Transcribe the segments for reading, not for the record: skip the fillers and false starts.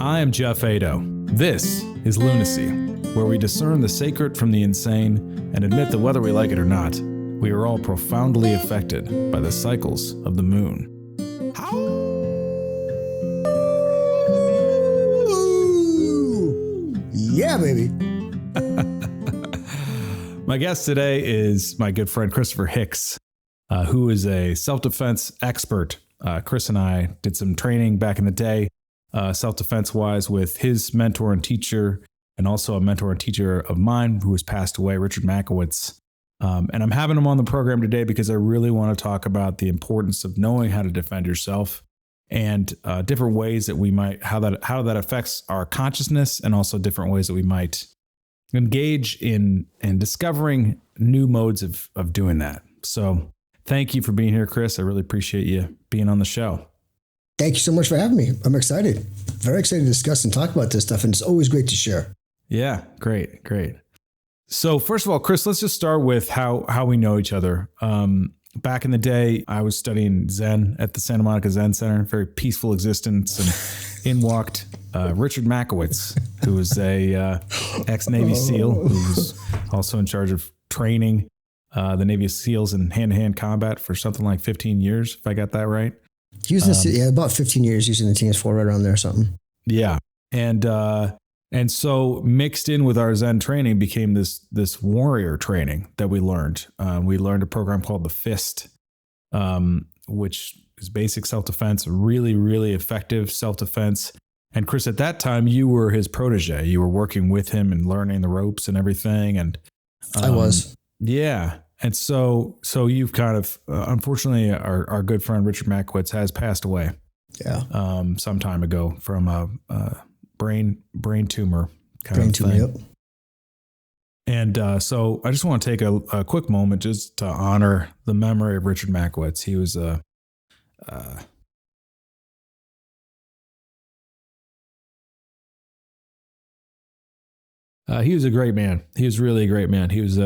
I am Geoff Eido. This is Lunacy, where we discern the sacred from the insane and admit that whether we like it or not, we are all profoundly affected by the cycles of the moon. Yeah, baby. My guest today is my good friend Christopher Hicks, who is a self-defense expert. Chris and I did some training back in the day, self-defense wise, with his mentor and teacher, and also a mentor and teacher of mine who has passed away, Richard Machowicz. And I'm having him on the program today because I really want to talk about the importance of knowing how to defend yourself and different ways that we might, how that affects our consciousness, and also different ways that we might engage in discovering new modes of doing that. So thank you for being here, Chris. I really appreciate you being on the show. Thank you so much for having me. I'm excited. Very excited to discuss and talk about this stuff. And it's always great to share. Yeah, great. So first of all, Chris, let's just start with how we know each other. Back in the day, I was studying Zen at the Santa Monica Zen Center, very peaceful existence, and in walked Richard Machowicz, who was a ex-Navy SEAL, who was also in charge of training the Navy SEALs in hand-to-hand combat for something like 15 years, if I got that right. He was about 15 years using the TS4, right around there or something. Yeah. And so mixed in with our Zen training became this warrior training that we learned. We learned a program called the Fist, which is basic self-defense, really, really effective self-defense. And Chris, at that time, you were his protege. You were working with him and learning the ropes and everything. And I was. Yeah. And so you've kind of, unfortunately, our good friend Richard Machowicz has passed away. Yeah. Some time ago from a brain tumor kind of thing. Yep. And so I just want to take a quick moment just to honor the memory of Richard Machowicz. He was a great man. He was really a great man. He was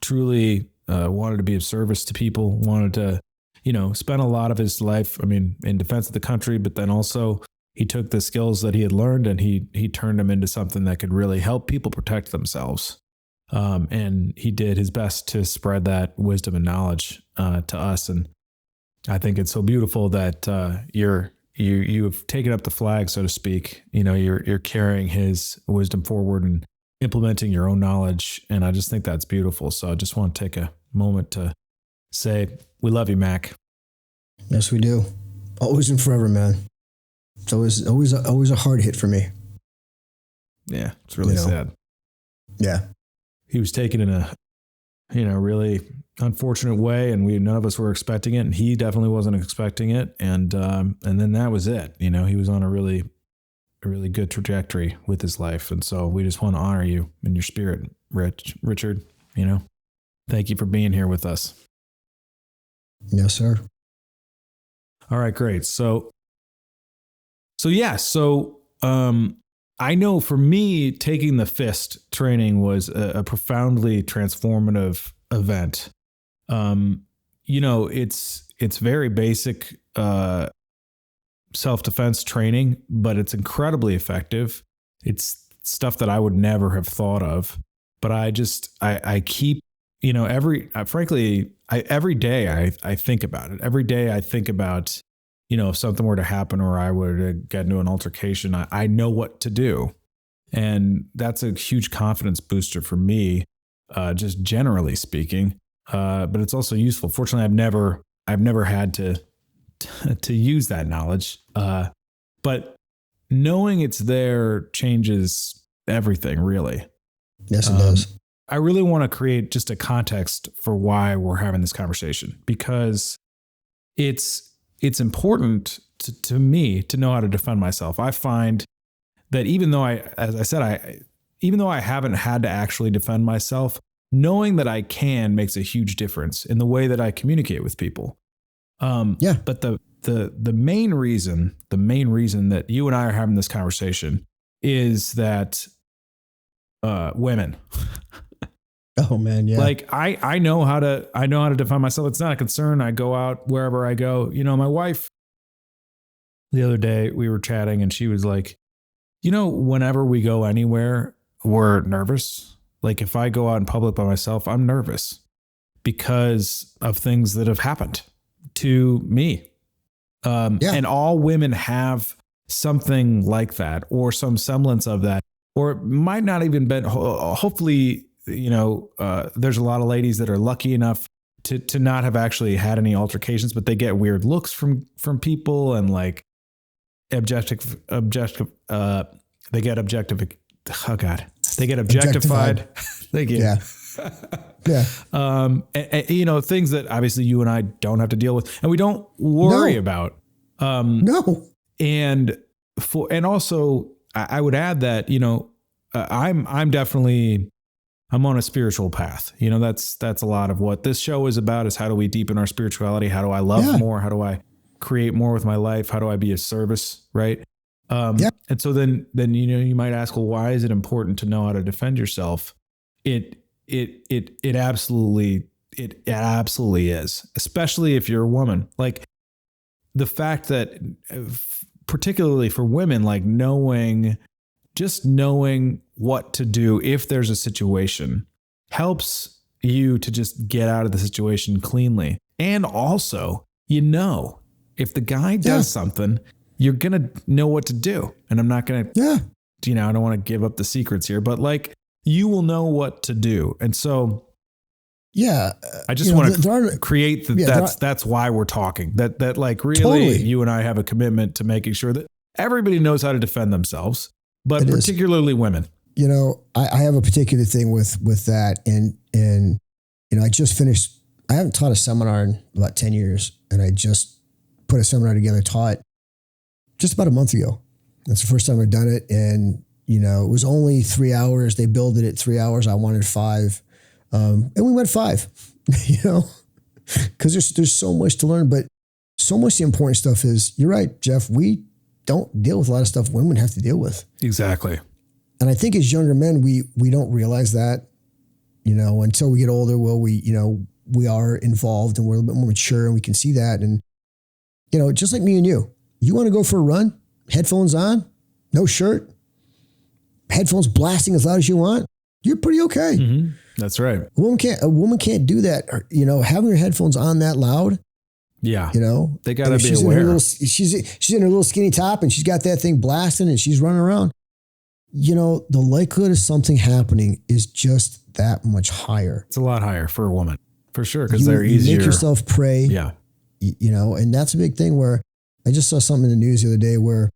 truly wanted to be of service to people, wanted to, spend a lot of his life, in defense of the country, but then also he took the skills that he had learned and he turned them into something that could really help people protect themselves. And he did his best to spread that wisdom and knowledge to us. And I think it's so beautiful that you have taken up the flag, so to speak. You're carrying his wisdom forward and implementing your own knowledge. And I just think that's beautiful. So I just want to take a moment to say, we love you, Mac. Yes, we do. Always and forever, man. It's always a hard hit for me. Yeah, it's really sad. Yeah. He was taken in a, really unfortunate way, and none of us were expecting it, and he definitely wasn't expecting it. And then that was it. He was on a really good trajectory with his life. And so we just want to honor you in your spirit, Richard. Thank you for being here with us. Yes, sir. All right, great. So I know for me, taking the Fist training was a profoundly transformative event. It's very basic self-defense training, but it's incredibly effective. It's stuff that I would never have thought of, but I keep, every day I think about it. Every day I think about, if something were to happen or I were to get into an altercation, I know what to do. And that's a huge confidence booster for me, just generally speaking. But it's also useful. Fortunately, I've never had to use that knowledge. But knowing it's there changes everything, really. Yes, it does. I really want to create just a context for why we're having this conversation, because it's important to me to know how to defend myself. I find that even though I haven't had to actually defend myself, knowing that I can makes a huge difference in the way that I communicate with people. But the main reason that you and I are having this conversation is that women. Oh man, yeah. Like I know how to defend myself. It's not a concern. I go out wherever I go. My wife, the other day we were chatting and she was like, whenever we go anywhere, we're nervous. Like if I go out in public by myself, I'm nervous because of things that have happened to me. And all women have something like that or some semblance of that, or it might not even been, hopefully, there's a lot of ladies that are lucky enough to not have actually had any altercations, but they get weird looks from people and like they get objectified. Thank you. Yeah. Yeah. Things that obviously you and I don't have to deal with and we don't worry about. No. And also I would add that, I'm on a spiritual path. That's a lot of what this show is about, is how do we deepen our spirituality? How do I love more? How do I create more with my life? How do I be of service? Right. And so then, you might ask, well, why is it important to know how to defend yourself? It absolutely is, especially if you're a woman. Like the fact that particularly for women, like knowing what to do if there's a situation helps you to just get out of the situation cleanly. And also, if the guy does something, you're going to know what to do. And I'm not going to, I don't want to give up the secrets here, but like you will know what to do. And so, I just want to create that's why we're talking that like really totally. You and I have a commitment to making sure that everybody knows how to defend themselves, but particularly women. I have a particular thing with that. And I just finished, I haven't taught a seminar in about 10 years. And I just put a seminar together, taught just about a month ago. That's the first time I've done it. And, it was only 3 hours. They billed it at 3 hours. I wanted 5. And we went 5, because there's so much to learn, but so much the important stuff is, you're right, Geoff, we don't deal with a lot of stuff women have to deal with. Exactly. And I think as younger men, we don't realize that, until we get older. Well, we are involved and we're a little bit more mature and we can see that. And, just like me and you want to go for a run, headphones on, no shirt, headphones blasting as loud as you want. You're pretty okay. Mm-hmm. That's right. A woman can't do that. Having her headphones on that loud. Yeah. They gotta be aware. She's in her little skinny top and she's got that thing blasting and she's running around. The likelihood of something happening is just that much higher. It's a lot higher for a woman, for sure, because they're easier. Make yourself prey. Yeah. And that's a big thing where I just saw something in the news the other day where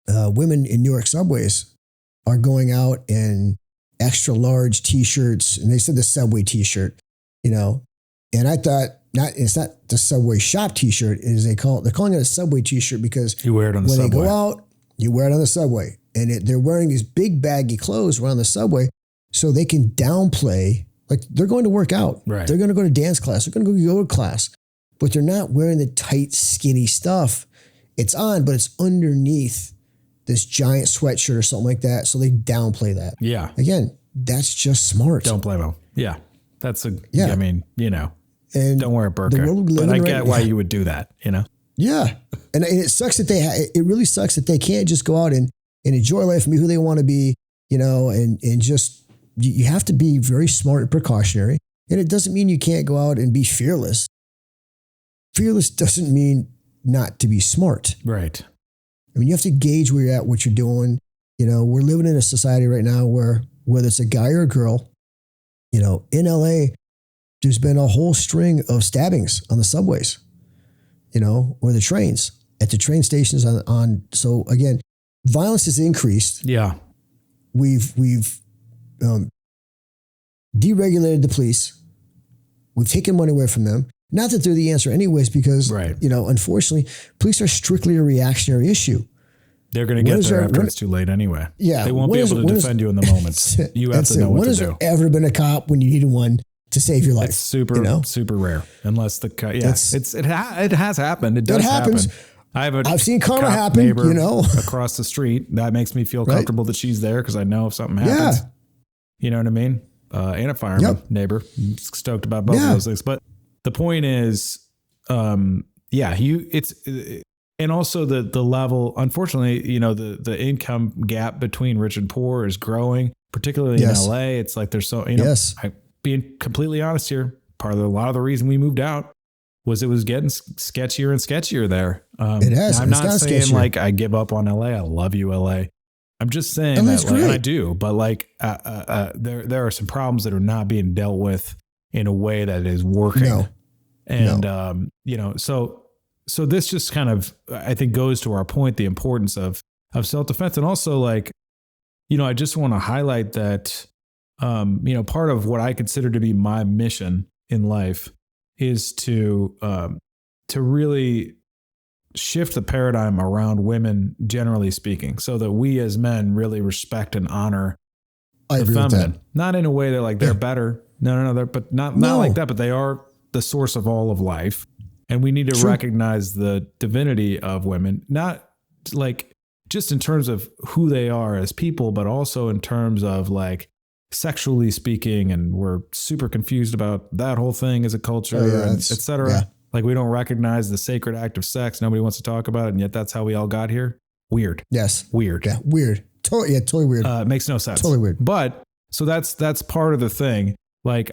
women in New York subways are going out in extra large t-shirts, and they said the Subway t-shirt, and I thought it's not the Subway shop t-shirt, they're calling it a Subway t-shirt because you wear it on the subway. When they go out, you wear it on the subway, and they're wearing these big baggy clothes around the subway so they can downplay, like they're going to work out, right? They're going to go to dance class, they're going to go to yoga class, but they're not wearing the tight, skinny stuff. It's on, but it's underneath this giant sweatshirt or something like that. So they downplay that. Yeah. Again, that's just smart. Don't blame them. Yeah. And don't wear a burqa, but I get why you would do that, Yeah. And it sucks that it really sucks that they can't just go out and enjoy life and be who they want to be, and just, you have to be very smart and precautionary. And it doesn't mean you can't go out and be fearless. Fearless doesn't mean not to be smart. Right. I mean, you have to gauge where you're at, what you're doing. We're living in a society right now where whether it's a guy or a girl, in LA, there's been a whole string of stabbings on the subways, or the trains, at the train stations so again, violence has increased. Yeah. We've deregulated the police. We've taken money away from them. Not that they're the answer anyways, because, right. Unfortunately, police are strictly a reactionary issue. They're going to get there after it's too late anyway. Yeah. They won't be able to defend you in the moment. You have to know what to do. When has there ever been a cop when you needed one to save your life? It's super rare. Unless it has happened. It does happens. happen. I've seen karma happen, across the street. That makes me feel comfortable that she's there because I know if something happens. Yeah. You know what I mean? And a fireman neighbor. I'm stoked about both of those things. But the point is, And also the level, unfortunately, you know, the income gap between rich and poor is growing, particularly in LA. It's like there's so, you know, being completely honest here, a lot of the reason we moved out was it was getting sketchier and sketchier there. It has. I'm not saying sketchier. Like I give up on LA. I love you, LA. I'm just saying that, like, and I do, but like there are some problems that are not being dealt with in a way that is working. And you know, so this just kind of, I think, goes to our point, the importance of self-defense. And also, like, you know, I just want to highlight that, you know, part of what I consider to be my mission in life is to really shift the paradigm around women, generally speaking, so that we as men really respect and honor the feminine. Not in a way that like they're better. No, but not like that, but they are the source of all of life. And we need to recognize the divinity of women, not like just in terms of who they are as people, but also in terms of like sexually speaking. And we're super confused about that whole thing as a culture, and et cetera. Yeah. Like we don't recognize the sacred act of sex. Nobody wants to talk about it. And yet that's how we all got here. Weird. Yes. Weird. Yeah. Weird. Totally weird. Makes no sense. Totally weird. But so that's part of the thing. Like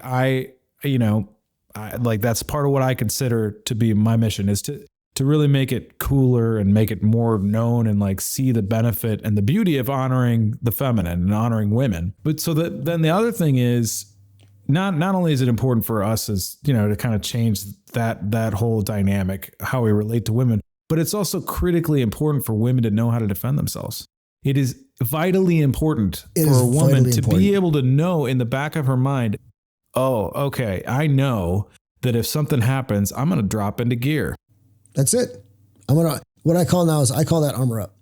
like that's part of what I consider to be my mission, is to really make it cooler and make it more known and like see the benefit and the beauty of honoring the feminine and honoring women. But so that then the other thing is not only is it important for us as, you know, to kind of change that whole dynamic, how we relate to women, but it's also critically important for women to know how to defend themselves. It is vitally important for a woman to be able to know in the back of her mind, oh, okay, I know that if something happens, I'm going to drop into gear. That's it. What I call now is I call that armor up.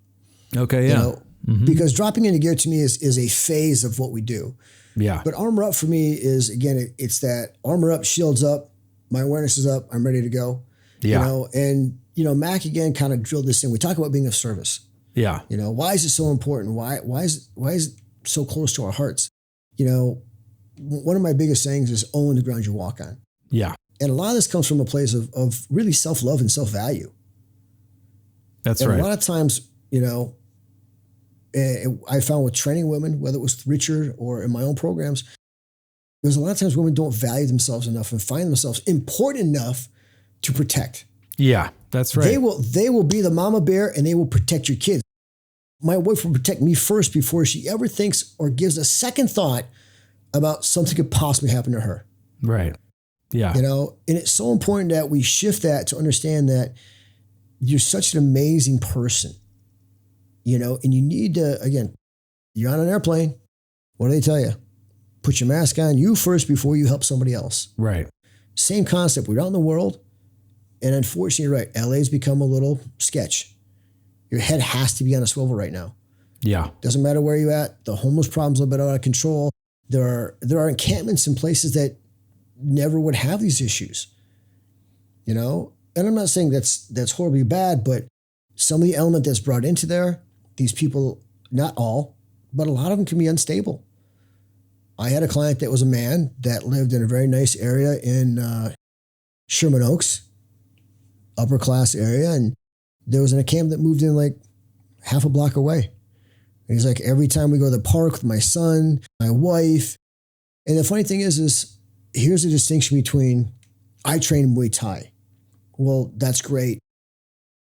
Okay. Yeah. You know, because dropping into gear to me is a phase of what we do. Yeah. But armor up for me is, again, it's that armor up, shields up, my awareness is up, I'm ready to go. Yeah. You know, and, you know, Mac again kind of drilled this in. We talk about being of service. Yeah. You know, why is it so important? Why is it so close to our hearts? You know, one of my biggest sayings is own the ground you walk on. Yeah. And a lot of this comes from a place of really self-love and self-value. That's right. A lot of times, you know, I found with training women, whether it was Richard or in my own programs, there's a lot of times women don't value themselves enough and find themselves important enough to protect. Yeah, that's right. They will be the mama bear and they will protect your kids. My wife will protect me first before she ever thinks or gives a second thought about something could possibly happen to her. Right. Yeah. You know, and it's so important that we shift that to understand that you're such an amazing person, you know, and you need to, again, you're on an airplane. What do they tell you? Put your mask on you first before you help somebody else. Right. Same concept. We're out in the world. And unfortunately, you're right. LA's become a little sketch. Your head has to be on a swivel right now. Yeah. Doesn't matter where you're at. The homeless problem's a little bit out of control. There are encampments in places that never would have these issues, you know? And I'm not saying that's horribly bad, but some of the element that's brought into there, these people, not all, but a lot of them can be unstable. I had a client that was a man that lived in a very nice area in Sherman Oaks, upper class area. And there was an encampment that moved in like half a block away. And he's like, every time we go to the park with my son, my wife. And the funny thing is here's the distinction between I train Muay Thai. Well, that's great.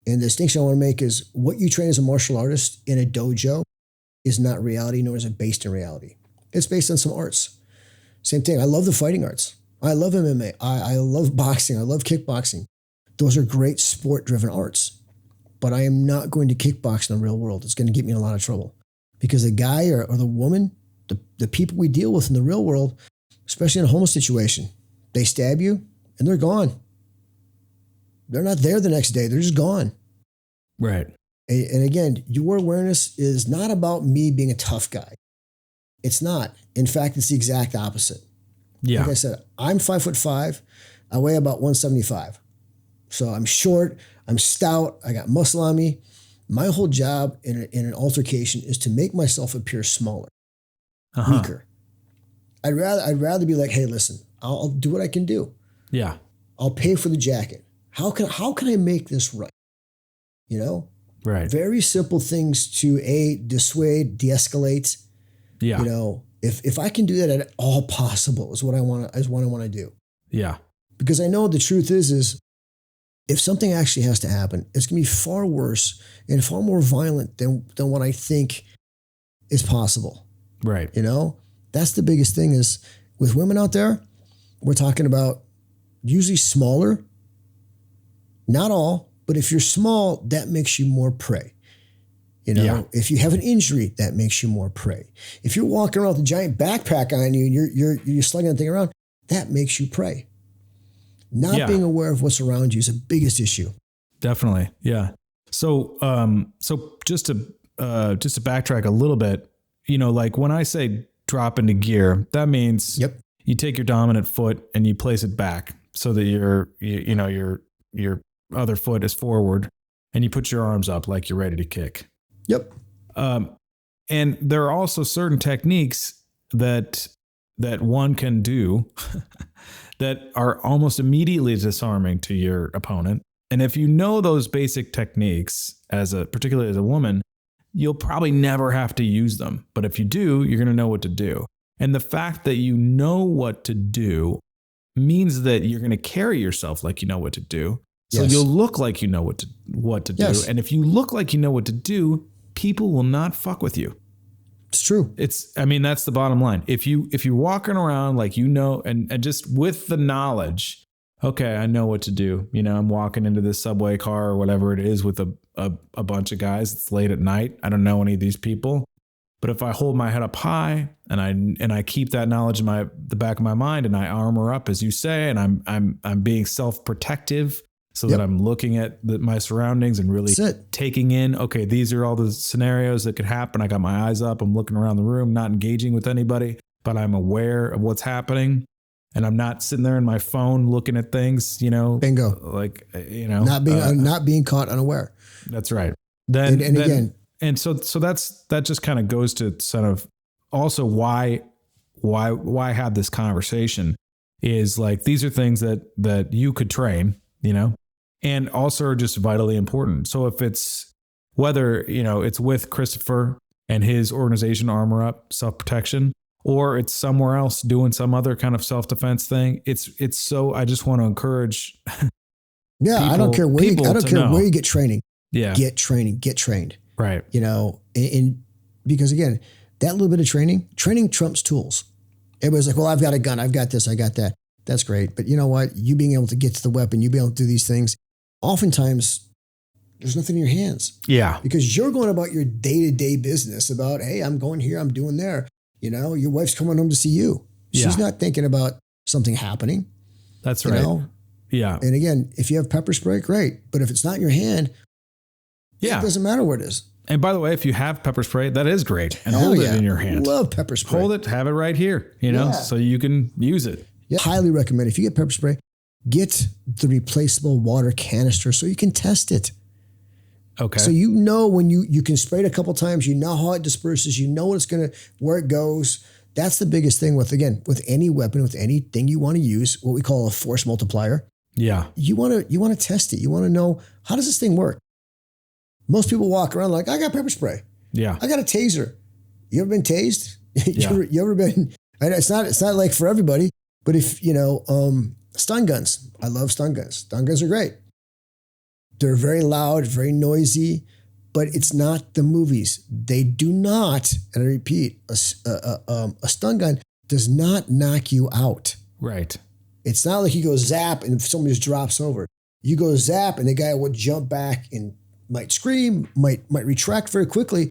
And the distinction I want to make is what you train as a martial artist in a dojo is not reality, nor is it based in reality. It's based on some arts. Same thing. I love the fighting arts. I love MMA. I love boxing. I love kickboxing. Those are great sport-driven arts. But I am not going to kickbox in the real world. It's going to get me in a lot of trouble. Because the guy or the woman, the people we deal with in the real world, especially in a homeless situation, they stab you and they're gone. They're not there the next day. They're just gone. Right. And again, your awareness is not about me being a tough guy. It's not. In fact, it's the exact opposite. Yeah. Like I said, I'm 5'5". I weigh about 175. So I'm short. I'm stout. I got muscle on me. My whole job in an altercation is to make myself appear smaller, weaker. I'd rather be like, hey, listen, I'll do what I can do. Yeah. I'll pay for the jacket. How can I make this right? you know? Right. Very simple things to dissuade, de-escalate. Yeah. You know, if I can do that at all possible is what I want to do. Yeah. Because I know the truth is if something actually has to happen, it's going to be far worse and far more violent than what I think is possible. Right. You know, that's the biggest thing is with women out there, we're talking about usually smaller, not all, but if you're small, that makes you more prey. You know, if you have an injury, that makes you more prey. If you're walking around with a giant backpack on you and you're slugging that thing around, that makes you prey. Not being aware of what's around you is the biggest issue. Definitely. Yeah. So, so just to backtrack a little bit, you know, like when I say drop into gear, that means you take your dominant foot and you place it back so that your other foot is forward and you put your arms up like you're ready to kick. Yep. And there are also certain techniques that one can do that are almost immediately disarming to your opponent. And if you know those basic techniques particularly as a woman, you'll probably never have to use them. But if you do, you're going to know what to do. And the fact that you know what to do means that you're going to carry yourself like you know what to do. So you'll look like you know what to do. And if you look like you know what to do, people will not fuck with you. It's true. That's the bottom line. If you're walking around like you know, and just with the knowledge, okay, I know what to do. You know, I'm walking into this subway car or whatever it is with a bunch of guys. It's late at night. I don't know any of these people. But if I hold my head up high and I keep that knowledge in the back of my mind and I armor up, as you say, and I'm being self-protective so that I'm looking at my surroundings and really taking in, okay, these are all the scenarios that could happen. I got my eyes up. I'm looking around the room, not engaging with anybody, but I'm aware of what's happening. And I'm not sitting there in my phone looking at things, you know. Bingo. Like, you know. Not being caught unaware. That's right. So that just kind of goes to sort of also why have this conversation is like, these are things that you could train, you know, and also are just vitally important. So if it's whether, you know, it's with Christopher and his organization Armor Up Self-Protection, or it's somewhere else doing some other kind of self-defense thing, it's so, I just want to encourage. I don't care where you get training. Yeah. Get trained. Right. You know, because again, that little bit of training trumps tools. Everybody's like, well, I've got a gun. I've got this. I got that. That's great. But you know what? You being able to get to the weapon, you being able to do these things, oftentimes there's nothing in your hands. Yeah. Because you're going about your day-to-day business about, hey, I'm going here, I'm doing there. You know, your wife's coming home to see you. She's not thinking about something happening. That's right. Know? Yeah. And again, if you have pepper spray, great. But if it's not in your hand, it doesn't matter where it is. And by the way, if you have pepper spray, that is great. And hold it in your hand. Love pepper spray. Hold it, have it right here, you know, so you can use it. Yeah. Highly recommend. If you get pepper spray, get the replaceable water canister so you can test it. Okay. So you know when you can spray it a couple times, you know how it disperses, you know where it goes. That's the biggest thing with any weapon, with anything you want to use, what we call a force multiplier. Yeah. You want to test it. You want to know, how does this thing work? Most people walk around like, I got pepper spray. Yeah. I got a taser. You ever been tased? you ever been, it's not like for everybody, but if, you know, stun guns, I love stun guns. Stun guns are great. They're very loud, very noisy, but it's not the movies. They do not, and I repeat, a stun gun does not knock you out. Right. It's not like you go zap and somebody just drops over. You go zap and the guy will jump back and might scream, might retract very quickly,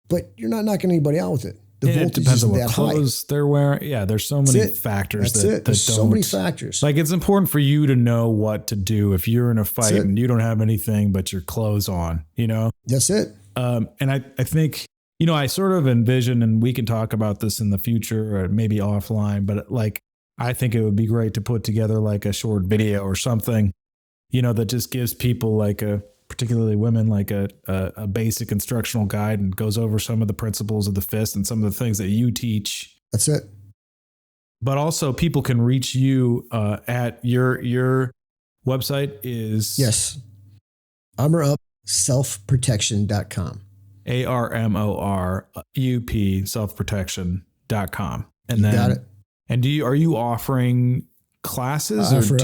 but you're not knocking anybody out with it. The voltage depends isn't on what that clothes high. They're wearing. Yeah, there's so many factors There's so many factors. Like, it's important for you to know what to do if you're in a fight and you don't have anything but your clothes on, you know? That's it. And I think, you know, I sort of envision, and we can talk about this in the future or maybe offline, but like, I think it would be great to put together like a short video or something, you know, that just gives people like particularly women, like a basic instructional guide and goes over some of the principles of the fist and some of the things that you teach. That's it. But also people can reach you at your website is... Yes. selfprotection.com. ARMORUP selfprotection.com. And You then, got it. and are you offering classes or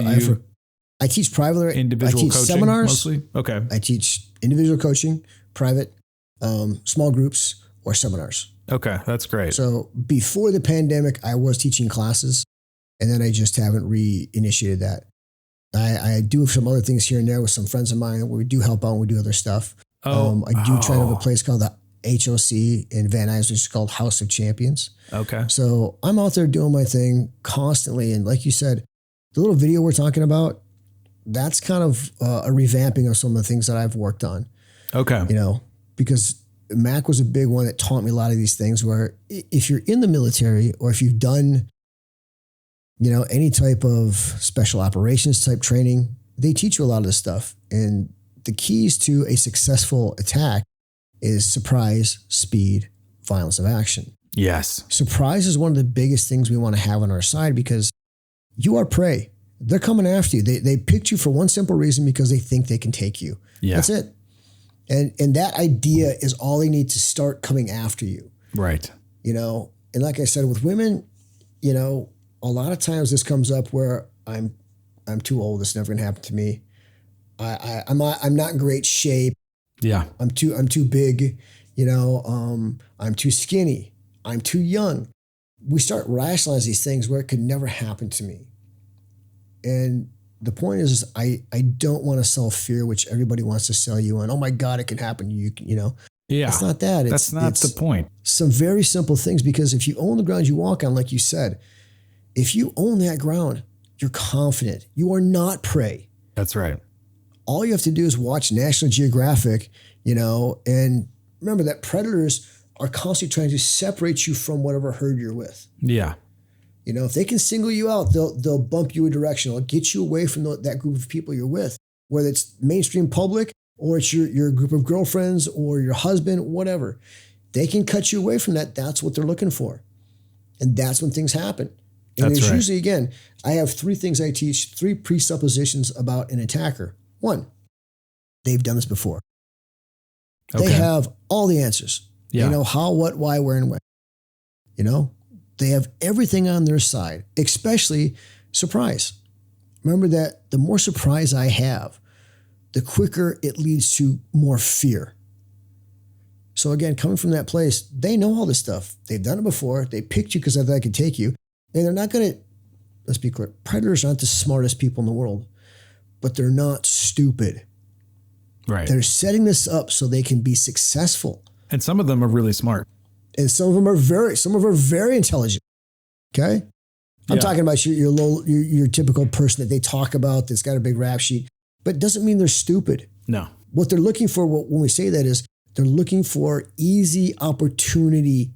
I teach privately. individual I teach coaching seminars. mostly? Okay. I teach individual coaching, private, small groups, or seminars. Okay. That's great. So before the pandemic, I was teaching classes, and then I just haven't reinitiated that. I do some other things here and there with some friends of mine where we do help out and we do other stuff. I do train at a place called the HOC in Van Nuys, which is called House of Champions. Okay. So I'm out there doing my thing constantly. And like you said, the little video we're talking about, that's kind of a revamping of some of the things that I've worked on. Okay. You know, because Mac was a big one that taught me a lot of these things where if you're in the military or if you've done, you know, any type of special operations type training, they teach you a lot of this stuff. And the keys to a successful attack is surprise, speed, violence of action. Yes. Surprise is one of the biggest things we want to have on our side because you are prey. They're coming after you. They picked you for one simple reason because they think they can take you. Yeah. That's it. And that idea is all they need to start coming after you. Right. You know, and like I said, with women, you know, a lot of times this comes up where I'm too old. It's never gonna happen to me. I'm not in great shape. Yeah. I'm too big. You know, I'm too skinny. I'm too young. We start rationalizing these things where it could never happen to me. And the point is I don't want to sell fear, which everybody wants to sell you on. Oh my God, it can happen to you. You know, Yeah. it's not that. That's not the point. Some very simple things, because if you own the ground you walk on, like you said, if you own that ground, you're confident. You are not prey. That's right. All you have to do is watch National Geographic, you know, and remember that predators are constantly trying to separate you from whatever herd you're with. Yeah. You know, if they can single you out, they'll bump you a direction. They'll get you away from that group of people you're with, whether it's mainstream public or it's your group of girlfriends or your husband, whatever. They can cut you away from that. That's what they're looking for. And that's when things happen. And That's there's right. usually, again, I have three things I teach, three presuppositions about an attacker. One, they've done this before. Okay. They have all the answers. Yeah. They know how, what, why, where, and when. You know, they have everything on their side, especially surprise. Remember that the more surprise I have, the quicker it leads to more fear. So again, coming from that place, they know all this stuff. They've done it before. They picked you because they thought they could take you. And they're not going to, let's be clear, predators aren't the smartest people in the world, but they're not stupid. Right. They're setting this up so they can be successful. And some of them are really smart. And some of them are very intelligent. Okay. I'm talking about your typical person that they talk about that's got a big rap sheet, but it doesn't mean they're stupid. No. What they're looking for when we say that is they're looking for easy opportunity.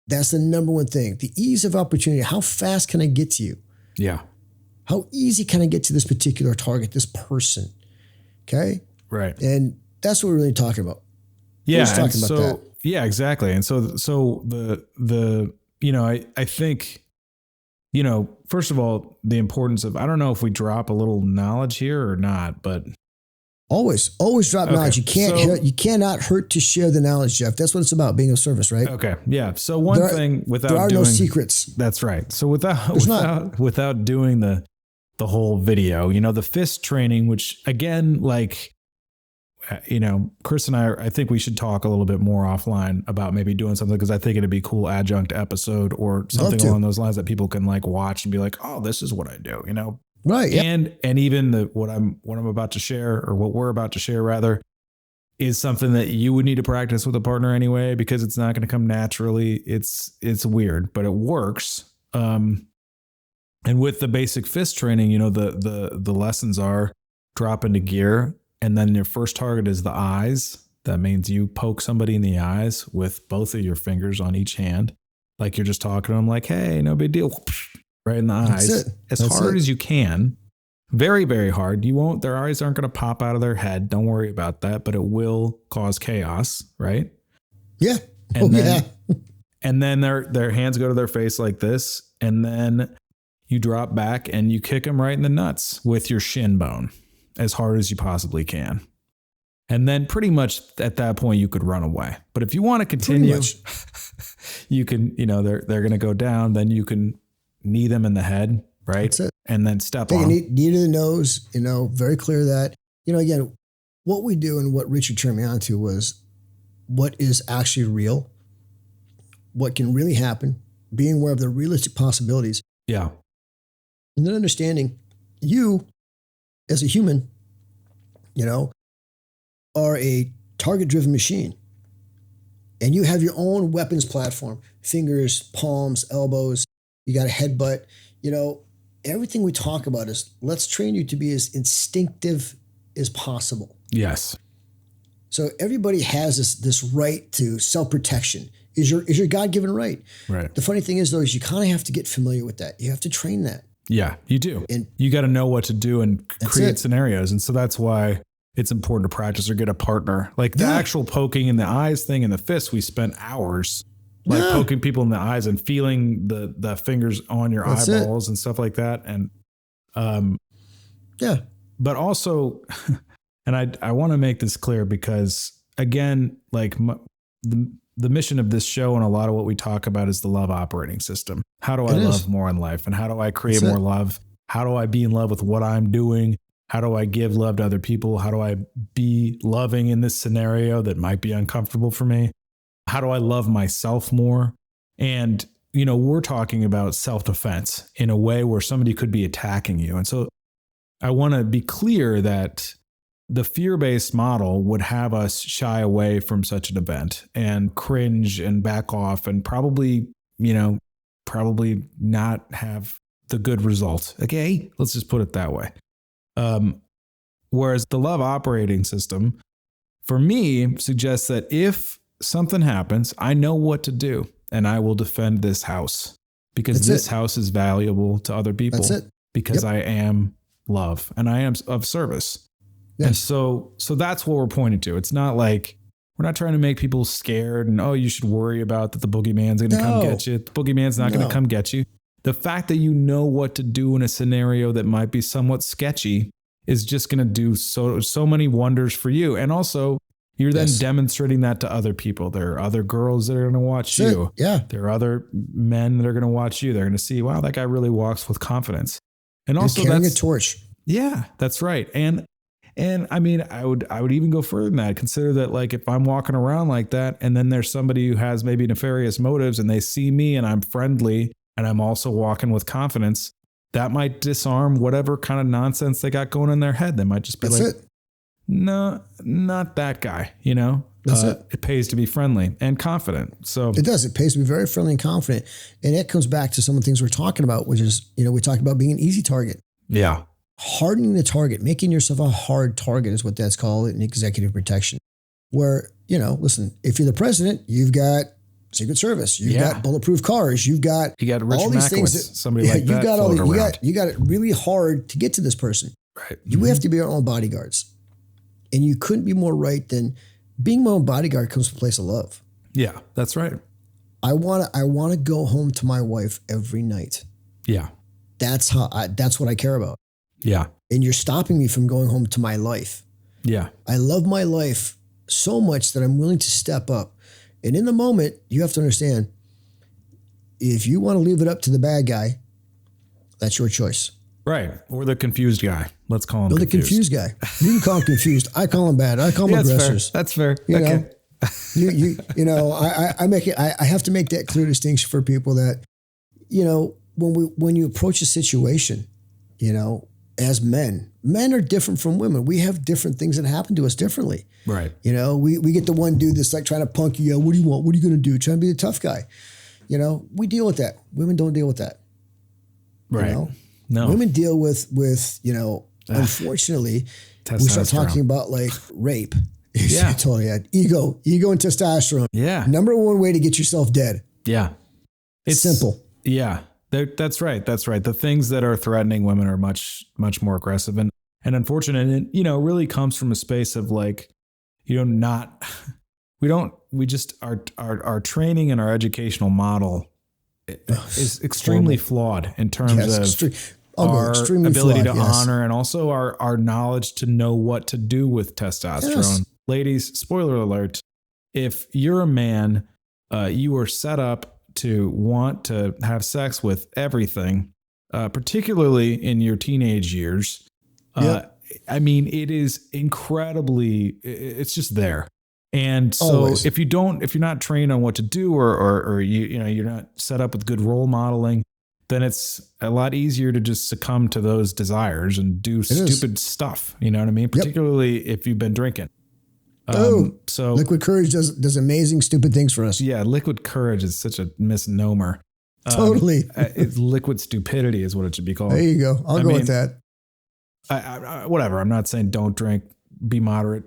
That's the number one thing. The ease of opportunity. How fast can I get to you? Yeah. How easy can I get to this particular target, this person? Okay. Right. And that's what we're really talking about. Yeah. We're talking about that. Yeah, exactly. And so the, you know, I think, you know, first of all, the importance of, I don't know if we drop a little knowledge here or not, but always drop knowledge. You cannot hurt to share the knowledge, Geoff. That's what it's about, being of service, right? Okay. Yeah. So one thing without there are doing, no secrets. That's right. So without doing the whole video, you know, the fist training, which again, like, you know, Chris and I think we should talk a little bit more offline about maybe doing something, because I think it'd be a cool adjunct episode or something along those lines that people can like watch and be like, oh, this is what I do, you know? Right. Yeah. And even what I'm about to share, or what we're about to share rather, is something that you would need to practice with a partner anyway, because it's not going to come naturally. It's weird, but it works. And with the basic fist training, you know, the lessons are drop into gear, and then your first target is the eyes. That means you poke somebody in the eyes with both of your fingers on each hand, like you're just talking to them, like, hey, no big deal. Right in the eyes, as hard as you can. Very, very hard. Their eyes aren't going to pop out of their head. Don't worry about that, but it will cause chaos, right? Yeah. And then their hands go to their face like this. And then you drop back and you kick them right in the nuts with your shin bone as hard as you possibly can. And then pretty much at that point you could run away. But if you want to continue, you can, they're going to go down. Then you can knee them in the head, right? That's it. And then step Take on. Knee to the nose, very clear that, again, what we do and what Richard turned me on to was what is actually real, what can really happen, being aware of the realistic possibilities. Yeah. And then understanding you as a human, are a target-driven machine. And you have your own weapons platform, fingers, palms, elbows. You got a headbutt. Everything we talk about is let's train you to be as instinctive as possible. Yes. So everybody has this right to self-protection. Is your God-given right. Right. The funny thing is, though, is you kind of have to get familiar with that. You have to train that. Yeah, you do. And you got to know what to do and create it. scenarios. And so that's why it's important to practice or get a partner. Like the actual poking in the eyes thing and the fists, we spent hours poking people in the eyes and feeling the fingers on your eyeballs and stuff like that. And but also, and I want to make this clear because again, like the mission of this show and a lot of what we talk about is the love operating system. How do I love more in life? And how do I create more love? How do I be in love with what I'm doing? How do I give love to other people? How do I be loving in this scenario that might be uncomfortable for me? How do I love myself more? And, we're talking about self-defense in a way where somebody could be attacking you. And so I want to be clear that the fear-based model would have us shy away from such an event and cringe and back off and probably not have the good results. Okay, let's just put it that way. Whereas the love operating system, for me, suggests that if something happens, I know what to do and I will defend this house because this house is valuable to other people because I am love and I am of service. Yes. And so that's what we're pointing to. It's not like we're not trying to make people scared and, you should worry about that the boogeyman's going to come get you. The boogeyman's not going to come get you. The fact that you know what to do in a scenario that might be somewhat sketchy is just going to do so many wonders for you. And also, you're then demonstrating that to other people. There are other girls that are going to watch you. Yeah. There are other men that are going to watch you. They're going to see, wow, that guy really walks with confidence. And also carrying a torch. Yeah, that's right. And I mean, I would even go further than that. Consider that like if I'm walking around like that and then there's somebody who has maybe nefarious motives and they see me and I'm friendly and I'm also walking with confidence, that might disarm whatever kind of nonsense they got going in their head. They might just be no, not that guy, That's it. It pays to be friendly and confident. So it does. It pays to be very friendly and confident. And that comes back to some of the things we're talking about, which is, we talk about being an easy target. Yeah. Hardening the target, making yourself a hard target is what that's called in executive protection. Where, listen, if you're the president, you've got Secret Service, you've got bulletproof cars, you got Rich all these Machowicz, things somebody like that. You got it really hard to get to this person. Right. You have to be our own bodyguards. And you couldn't be more right than being my own bodyguard comes from a place of love. Yeah, that's right. I want to go home to my wife every night. Yeah. That's what I care about. Yeah. And you're stopping me from going home to my life. Yeah. I love my life so much that I'm willing to step up. And in the moment, you have to understand, if you want to leave it up to the bad guy, that's your choice. Right. Or the confused guy. Let's call him the confused guy. You can call him confused. I call him bad. I call him aggressors. That's fair. You know, I have to make that clear distinction for people that, when you approach a situation, as men are different from women. We have different things that happen to us differently. Right. We get the one dude that's like trying to punk you. Yeah, what do you want? What are you going to do? Trying to be the tough guy. We deal with that. Women don't deal with that. Right. No. Women deal with unfortunately, we start talking about like rape. Yeah. Totally. Ego and testosterone. Yeah. Number one way to get yourself dead. Yeah. It's simple. Yeah. That's right. That's right. The things that are threatening women are much, much more aggressive and unfortunate. And, really comes from a space of like, our training and our educational model is extremely flawed in terms of our ability to honor and also our knowledge to know what to do with testosterone. ladies, spoiler alert, if you're a man, you are set up to want to have sex with everything, particularly in your teenage years. Yep. I mean, it is incredibly, it's just there. And so Always. if you're not trained on what to do, or you're not set up with good role modeling, then it's a lot easier to just succumb to those desires and do stupid stuff. You know what I mean? Particularly if you've been drinking. So liquid courage does amazing, stupid things for us. Yeah. Liquid courage is such a misnomer. Totally. It's liquid stupidity is what it should be called. There you go. I'll go with that. Whatever. I'm not saying don't drink, be moderate,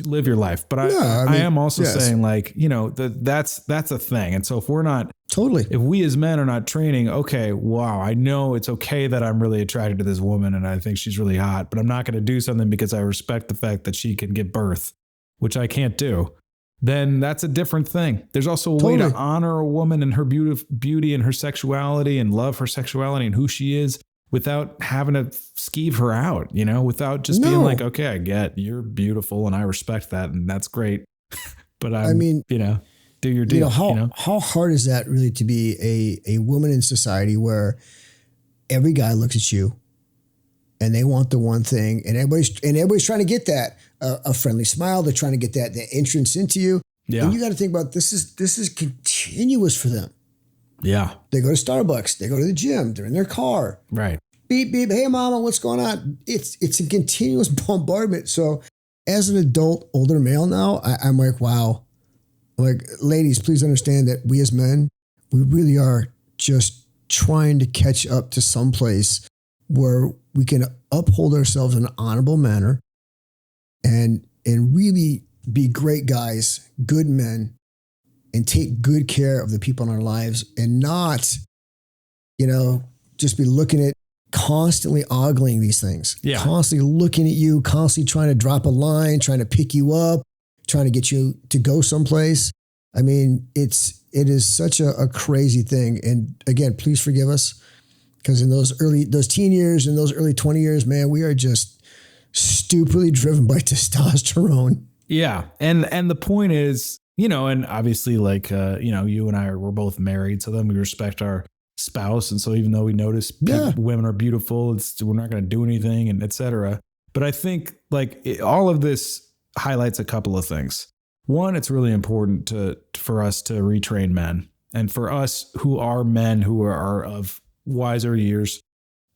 live your life. But I am also saying, like, you know, that's a thing. And so if we're not if we as men are not training, okay, wow, I know it's okay that I'm really attracted to this woman and I think she's really hot, but I'm not going to do something because I respect the fact that she can give birth, which I can't do. Then that's a different thing. There's also a way to honor a woman and her beauty and her sexuality and love her sexuality and who she is without having to skeeve her out, you know, without just being like, okay, I get you're beautiful and I respect that and that's great. But you know, do your deal. How hard is that really to be a woman in society where every guy looks at you and they want the one thing and everybody's trying to get that a friendly smile. They're trying to get that the entrance into you. Yeah. And you got to think about this is continuous for them. Yeah. They go to Starbucks, they go to the gym, they're in their car. Right. Beep, beep. Hey mama, what's going on? It's a continuous bombardment. So as an adult, older male now, I'm like, wow. Like, ladies, please understand that we as men, we really are just trying to catch up to some place where we can uphold ourselves in an honorable manner and really be great guys, good men, and take good care of the people in our lives and not, you know, just be looking at constantly ogling these things, constantly looking at you, constantly trying to drop a line, trying to pick you up, trying to get you to go someplace. I mean, it is such a crazy thing. And again, please forgive us because in those teen years and those early 20 years, man, we are just stupidly driven by testosterone. Yeah. And the point is, you know, and obviously like, you know, you and I we're both married. So then we respect our spouse. And so even though we notice women are beautiful, we're not going to do anything and et cetera. But I think like all of this highlights a couple of things. One, it's really important for us to retrain men and for us who are men who are of wiser years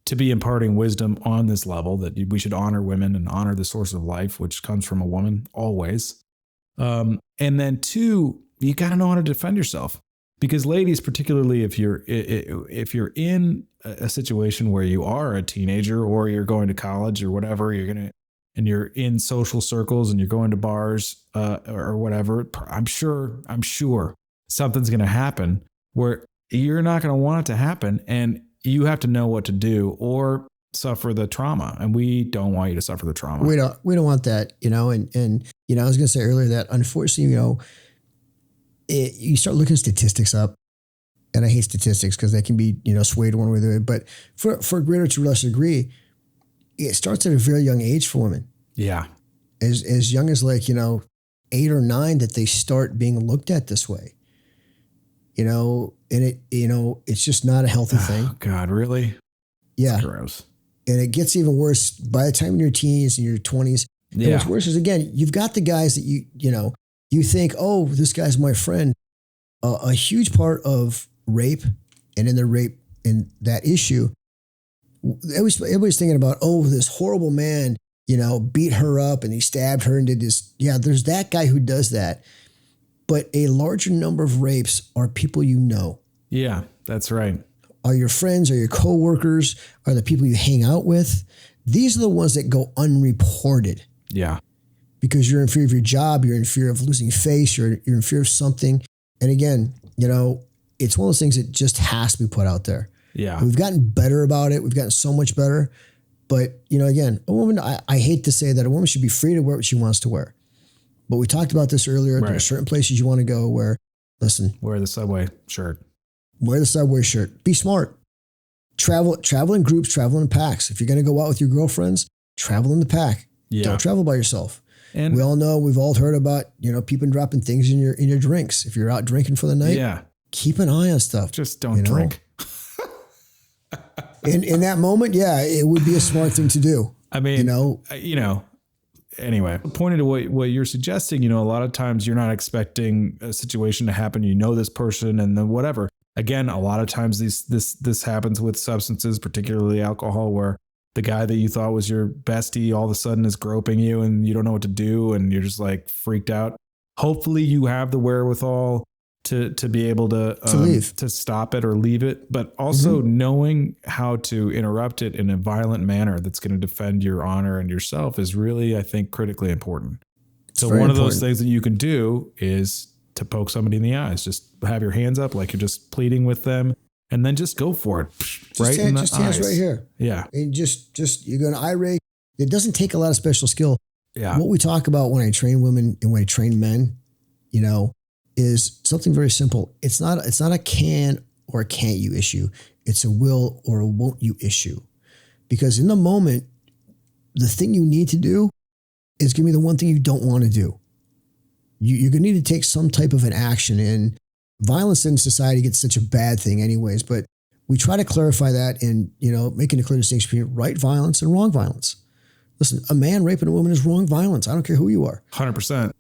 to be imparting wisdom on this level that we should honor women and honor the source of life, which comes from a woman always. And then two, you got to know how to defend yourself because ladies, particularly if you're in a situation where you are a teenager or you're going to college or whatever, and you're in social circles and you're going to bars or whatever, I'm sure something's going to happen where you're not going to want it to happen and you have to know what to do or suffer the trauma. And we don't want you to suffer the trauma. We don't want that, you know, and, you know, I was going to say earlier that unfortunately, you know, you start looking statistics up and I hate statistics because they can be, you know, swayed one way or the other, but for a greater to lesser degree, it starts at a very young age for women. Yeah. As young as like, you know, 8 or 9 that they start being looked at this way, you know, and it, you know, it's just not a healthy thing. Oh God, really? Yeah. That's gross. And it gets even worse by the time in your teens and your 20s. And what's worse is again, you've got the guys that you know, you think, oh, this guy's my friend. A huge part of rape and in the rape and that issue, everybody's thinking about, oh, this horrible man, you know, beat her up and he stabbed her and did this. Yeah, there's that guy who does that. But a larger number of rapes are people you know. Yeah, that's right. Are your friends, are your coworkers, are the people you hang out with. These are the ones that go unreported. Yeah. Because you're in fear of your job, you're in fear of losing face, you're in fear of something. And again, you know, it's one of those things that just has to be put out there. Yeah. We've gotten better about it. We've gotten so much better. But, you know, again, a woman, I hate to say that a woman should be free to wear what she wants to wear. But we talked about this earlier. Right. There are certain places you want to go where, listen. Wear the subway shirt. Wear the subway shirt. Be smart. Travel in groups, travel in packs. If you're going to go out with your girlfriends, travel in the pack. Yeah. Don't travel by yourself. And we all know, we've all heard about, people dropping things in your drinks. If you're out drinking for the night, keep an eye on stuff. Just don't drink. In that moment, it would be a smart thing to do. I mean, anyway, pointing to what you're suggesting, a lot of times you're not expecting a situation to happen. This person and then whatever. Again, a lot of times this happens with substances, particularly alcohol, where the guy that you thought was your bestie all of a sudden is groping you and you don't know what to do and you're just like freaked out. Hopefully you have the wherewithal to be able to leave, to stop it or leave it, but also knowing how to interrupt it in a violent manner that's going to defend your honor and yourself is really, I think, critically important. So one of those things that you can do is to poke somebody in the eyes. Just have your hands up like you're just pleading with them, and then just go for it. Just hands right here. Yeah. And just you're going to eye rake. It doesn't take a lot of special skill. Yeah. What we talk about when I train women and when I train men, is something very simple. It's not a can or a can't you issue. It's a will or a won't you issue. Because in the moment, the thing you need to do is give me the one thing you don't want to do. You're going to need to take some type of an action. And violence in society gets such a bad thing anyways, but we try to clarify that in, making a clear distinction between right violence and wrong violence. Listen, a man raping a woman is wrong violence. I don't care who you are. 100%.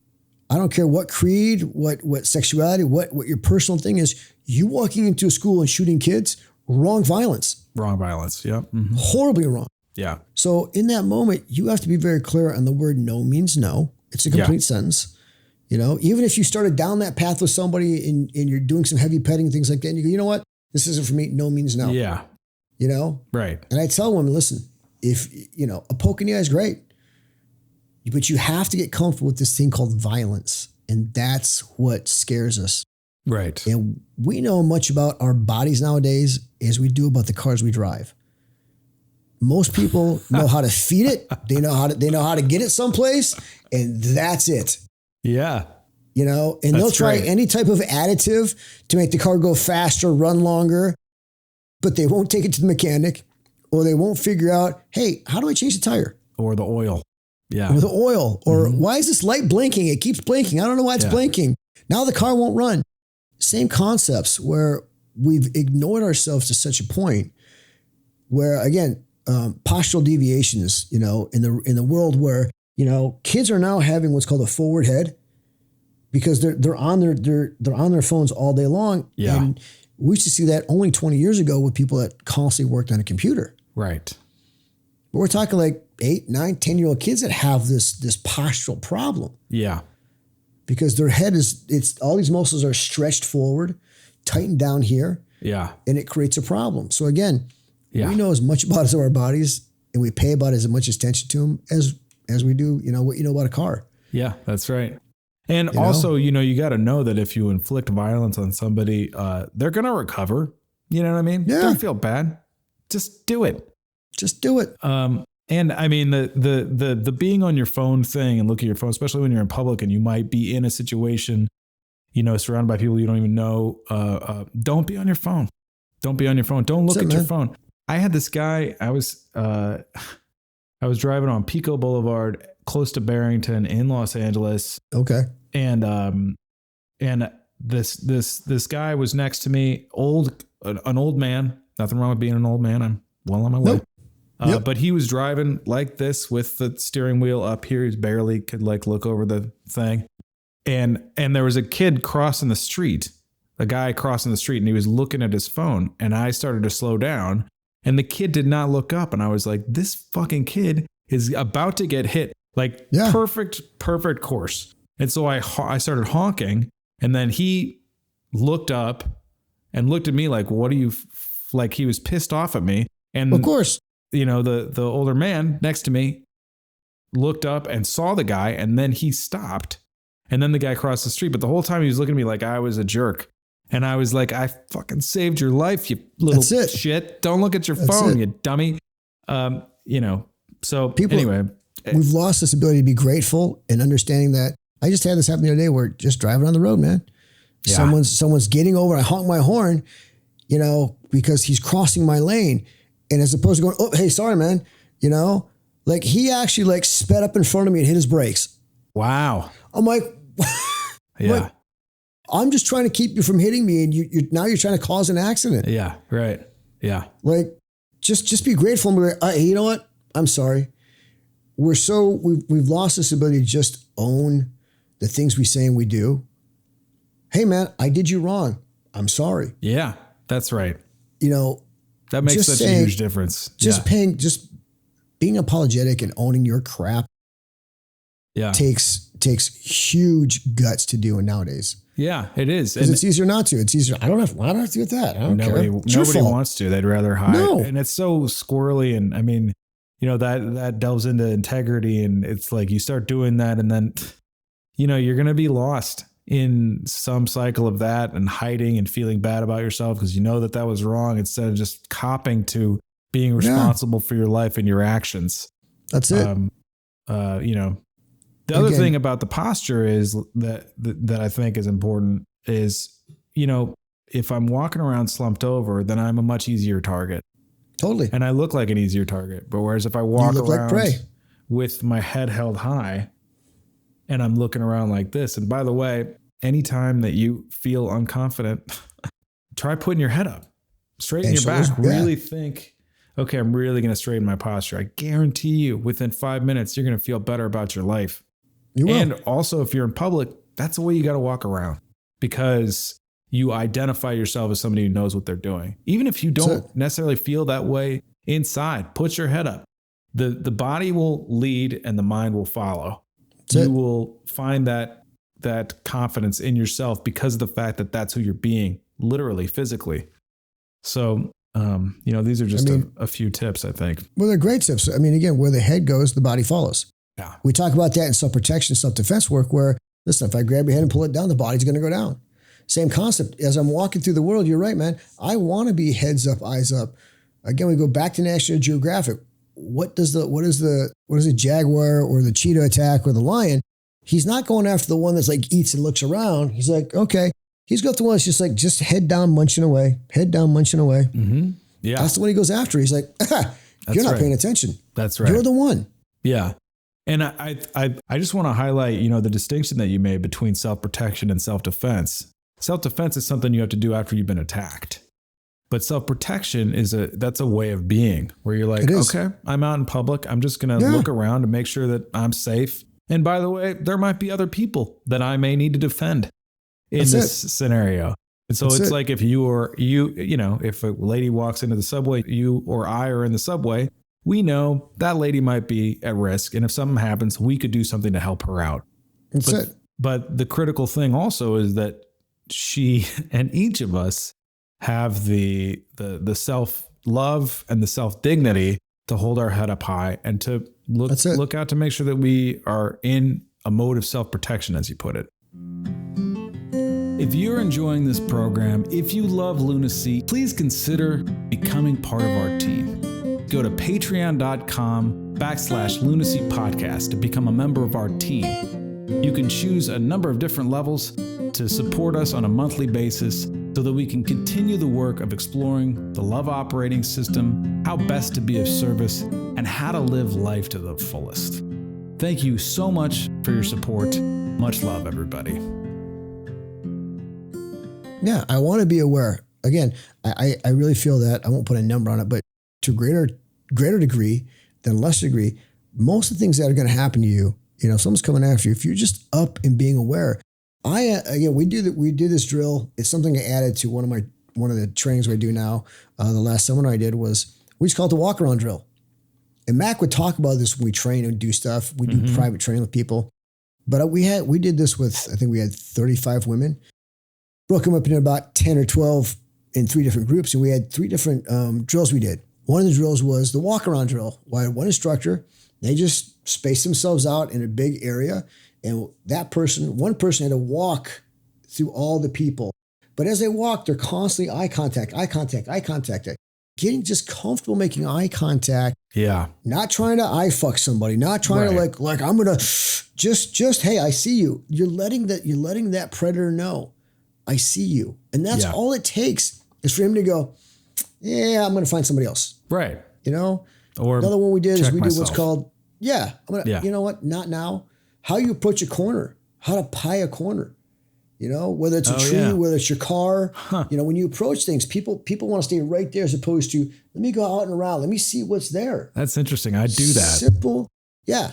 I don't care what creed, what sexuality, what your personal thing is. You walking into a school and shooting kids, wrong violence. Wrong violence. Yeah. Mm-hmm. Horribly wrong. Yeah. So in that moment, you have to be very clear on the word no means no. It's a complete sentence. Even if you started down that path with somebody and you're doing some heavy petting, things like that, and you go, you know what? This isn't for me. No means no. Yeah. Right. And I tell women, listen, if, a poke in the eye is great, but you have to get comfortable with this thing called violence. And that's what scares us. Right. And we know much about our bodies nowadays as we do about the cars we drive. Most people know how to feed it. They know how to get it someplace, and that's it. Yeah. And they'll try any type of additive to make the car go faster, run longer, but they won't take it to the mechanic, or they won't figure out, hey, how do I change the tire? Or the oil. Yeah. Or the oil. Or why is this light blinking? It keeps blinking. I don't know why it's blinking. Now the car won't run. Same concepts where we've ignored ourselves to such a point where, again, postural deviations, in the world where, kids are now having what's called a forward head because they're on their phones all day long. Yeah. And we used to see that only 20 years ago with people that constantly worked on a computer. Right. But we're talking like 8, 9, 10-year-old kids that have this postural problem. Yeah. Because their head it's all these muscles are stretched forward, tightened down here. Yeah. And it creates a problem. So again, we know as much about our bodies and we pay about as much attention to them as we do, what you know about a car. Yeah, that's right. And also, you got to know that if you inflict violence on somebody, they're going to recover. You know what I mean? Yeah. Don't feel bad. Just do it. Just do it. And I mean, the being on your phone thing and looking at your phone, especially when you're in public and you might be in a situation, surrounded by people you don't even know, don't be on your phone. Don't be on your phone. Don't look at your phone. I had this guy, I was driving on Pico Boulevard, close to Barrington in Los Angeles. Okay. And this guy was next to me, an old man. Nothing wrong with being an old man. I'm well on my way. Yep. But he was driving like this with the steering wheel up here. He barely could look over the thing. And there was a kid crossing the street, a guy crossing the street, and he was looking at his phone. And I started to slow down and the kid did not look up. And I was like, this fucking kid is about to get hit. Perfect course. And so I started honking, and then he looked up and looked at me like, what are you, like he was pissed off at me. And of course, the older man next to me looked up and saw the guy, and then he stopped, and then the guy crossed the street. But the whole time he was looking at me like I was a jerk. And I was like, I fucking saved your life, you little shit. Don't look at your phone, you dummy. So people, anyway, we've lost this ability to be grateful and understanding that. I just had this happen the other day where just driving on the road, man. Yeah. Someone's getting over. I honk my horn, because he's crossing my lane. And as opposed to going, oh, hey, sorry, man. He actually sped up in front of me and hit his brakes. Wow. I'm like, Yeah. like, I'm just trying to keep you from hitting me, and now you're trying to cause an accident. Yeah. Right. Yeah. Like, just be grateful and be like, hey, you know what? I'm sorry. We've lost this ability to just own the things we say and we do. Hey man, I did you wrong. I'm sorry. Yeah, that's right. You know, that makes such a huge difference. Just being apologetic and owning your crap. Yeah. Takes huge guts to do nowadays. Yeah, it is. Because it's easier not to. It's easier. Why do I have to do with that? I don't care. Nobody wants to. They'd rather hide. No. And it's so squirrely. And I mean, that delves into integrity, and it's like you start doing that, and then, you're going to be lost in some cycle of that and hiding and feeling bad about yourself because you know that was wrong, instead of just copping to being responsible for your life and your actions. That's it. The other thing about the posture is that I think is important is, if I'm walking around slumped over, then I'm a much easier target. Totally. And I look like an easier target. But whereas if I walk around with my head held high and I'm looking around like this, and by the way, anytime that you feel unconfident, try putting your head up, straighten your back, really think, okay, I'm really going to straighten my posture. I guarantee you within 5 minutes, you're going to feel better about your life. And also, if you're in public, that's the way you got to walk around, because you identify yourself as somebody who knows what they're doing. Even if you don't necessarily feel that way inside, put your head up. The body will lead and the mind will follow. You will find that confidence in yourself because of the fact that that's who you're being, literally, physically. So, these are just a few tips, I think. Well, they're great tips. I mean, again, where the head goes, the body follows. Yeah. We talk about that in self-protection, self-defense work where, listen, if I grab your head and pull it down, the body's going to go down. Same concept. As I'm walking through the world, you're right, man. I want to be heads up, eyes up. Again, we go back to National Geographic. What does a jaguar or the cheetah attack or the lion? He's not going after the one that's like eats and looks around. He's like, okay. He's got the one that's just head down, munching away. Head down, munching away. Mm-hmm. Yeah. That's the one he goes after. He's like, you're not paying attention. That's right. You're the one. Yeah. And I just want to highlight, the distinction that you made between self-protection and self-defense. Self-defense is something you have to do after you've been attacked. But self-protection that's a way of being where you're like, okay, I'm out in public. I'm just going to look around and make sure that I'm safe. And by the way, there might be other people that I may need to defend in this scenario. And so it's like if if a lady walks into the subway, you or I are in the subway, we know that lady might be at risk. And if something happens, we could do something to help her out. But the critical thing also is that she and each of us have the self-love and the self-dignity to hold our head up high and to look out to make sure that we are in a mode of self-protection, as you put it. If you're enjoying this program, if you love Lunacy, please consider becoming part of our team. Go to patreon.com/Lunacy podcast to become a member of our team. You can choose a number of different levels to support us on a monthly basis so that we can continue the work of exploring the love operating system, how best to be of service, and how to live life to the fullest. Thank you so much for your support. Much love, everybody. Yeah, I want to be aware. Again, I really feel that, I won't put a number on it, but to greater degree than less degree, most of the things that are going to happen to you, if someone's coming after you, if you're just up and being aware. We do this drill. It's something I added to one of the trainings I do now. The last seminar I did was, we just call it the walk around drill. And Mac would talk about this when we train and do stuff. We do private training with people. But we did this with, I think we had 35 women, broke them up into about 10 or 12 in 3 different groups. And we had 3 different drills we did. One of the drills was the walk around drill. We had one instructor. They just spaced themselves out in a big area. And one person had to walk through all the people. But as they walk, they're constantly eye contact. Getting just comfortable making eye contact. Yeah. Not trying to eye fuck somebody. Not trying to like I'm gonna just hey, I see you. You're letting that predator know, I see you. And that's all it takes is for him to go, yeah, I'm gonna find somebody else. Right. Or another one we did is we did what's called, you know what, not now. how you approach a corner, how to pie a corner. You know, whether it's a tree, whether it's your car, you know, when you approach things, people want to stay right there as opposed to, let me go out and around. Let me see what's there. That's interesting. I do that.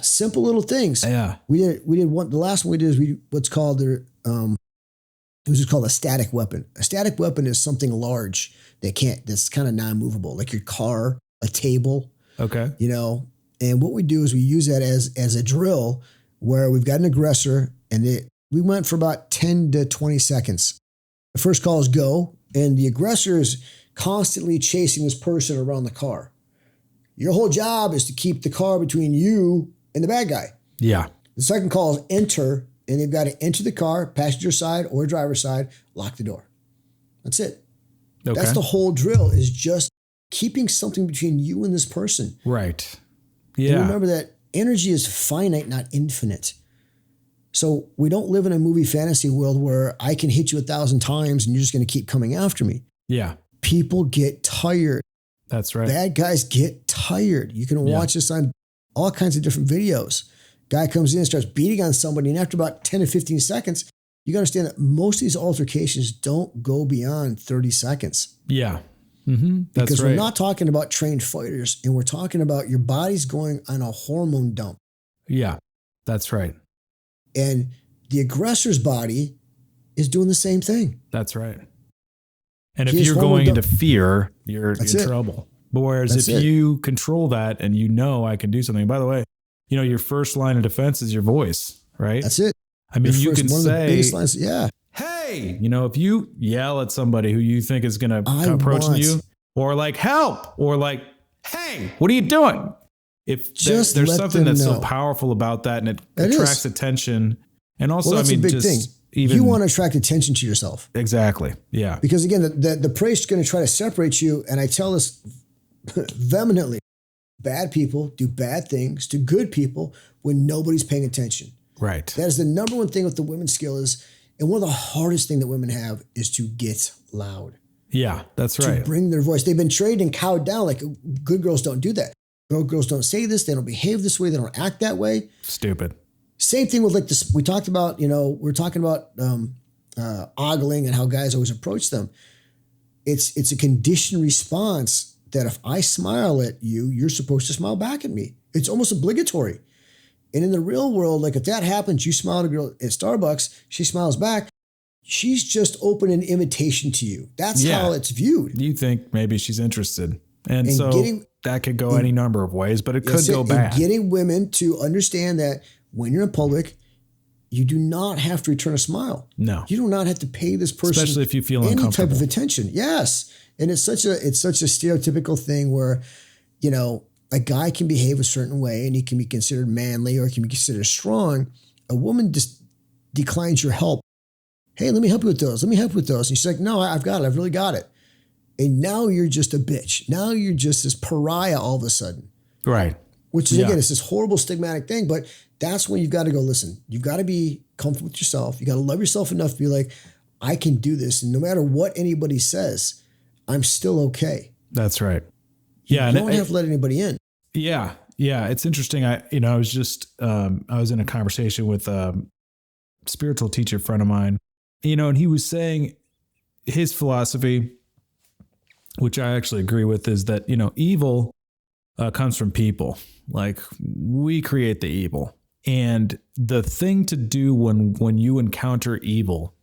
Simple little things. Yeah. We did one, the last one we did is what's called it was just called a static weapon. A static weapon is something large that's kind of non-movable, like your car, a table. Okay. You know, and what we do is we use that as a drill where we've got an aggressor and we went for about 10 to 20 seconds. The first call is go, and the aggressor is constantly chasing this person around the car. Your whole job is to keep the car between you and the bad guy. Yeah. The second call is enter, and they've got to enter the car, passenger side or driver's side, lock the door. That's it. Okay. That's the whole drill, is just keeping something between you and this person. Right. Yeah. And remember that energy is finite, not infinite. So we don't live in a movie fantasy world where I can hit you 1,000 times and you're just going to keep coming after me. Yeah. People get tired. That's right. Bad guys get tired. You can watch this on all kinds of different videos. Guy comes in and starts beating on somebody, and after about 10 to 15 seconds, you got to understand that most of these altercations don't go beyond 30 seconds. Yeah. Mm-hmm. That's because right. we're not talking about trained fighters, and we're talking about your body's going on a hormone dump. Yeah. That's right. And the aggressor's body is doing the same thing. That's right. And if you're going into fear, you're in trouble. But whereas if you control that and you know I can do something, by the way, you know, your first line of defense is your voice, right? That's it. I mean, you can say, lines, hey, you know, if you yell at somebody who you think is going to approach you, or like, help, or like, hey, what are you doing? If there's something that's so powerful about that, and it attracts attention. And also, that's a big thing. You want to attract attention to yourself. Exactly. Yeah. Because again, the prey is going to try to separate you. And I tell this vehemently, bad people do bad things to good people when nobody's paying attention. Right. That is the number one thing with the women's skill is, and one of the hardest things that women have is to get loud. Yeah, that's right. To bring their voice. They've been trained and cowed down. Like, good girls don't do that. Girls don't say this. They don't behave this way. They don't act that way. Stupid. Same thing with like this. We talked about, we're talking about ogling and how guys always approach them. It's a conditioned response that if I smile at you, you're supposed to smile back at me. It's almost obligatory. And in the real world, like if that happens, you smile at a girl at Starbucks, she smiles back. She's just open an invitation to you. That's how it's viewed. You think maybe she's interested. And so that could go any number of ways, but it could go bad. And getting women to understand that when you're in public, you do not have to return a smile. No. You do not have to pay this person especially if you feel any uncomfortable. type of attention. Yes. And it's such a stereotypical thing where, a guy can behave a certain way and he can be considered manly or he can be considered strong. A woman just declines your help. Hey, let me help you with those. Let me help you with those. And she's like, no, I've got it. I've really got it. And now you're just a bitch. Now you're just this pariah all of a sudden. Right. Which is, again, it's this horrible stigmatic thing, but that's when you've got to go, listen, you've got to be comfortable with yourself. You got to love yourself enough to be like, I can do this. And no matter what anybody says, I'm still okay. That's right. Yeah. You don't have to let anybody in. Yeah. Yeah. It's interesting. I was just, I was in a conversation with a spiritual teacher friend of mine, and he was saying his philosophy, which I actually agree with, is that, evil comes from people. Like, we create the evil. And the thing to do when you encounter evil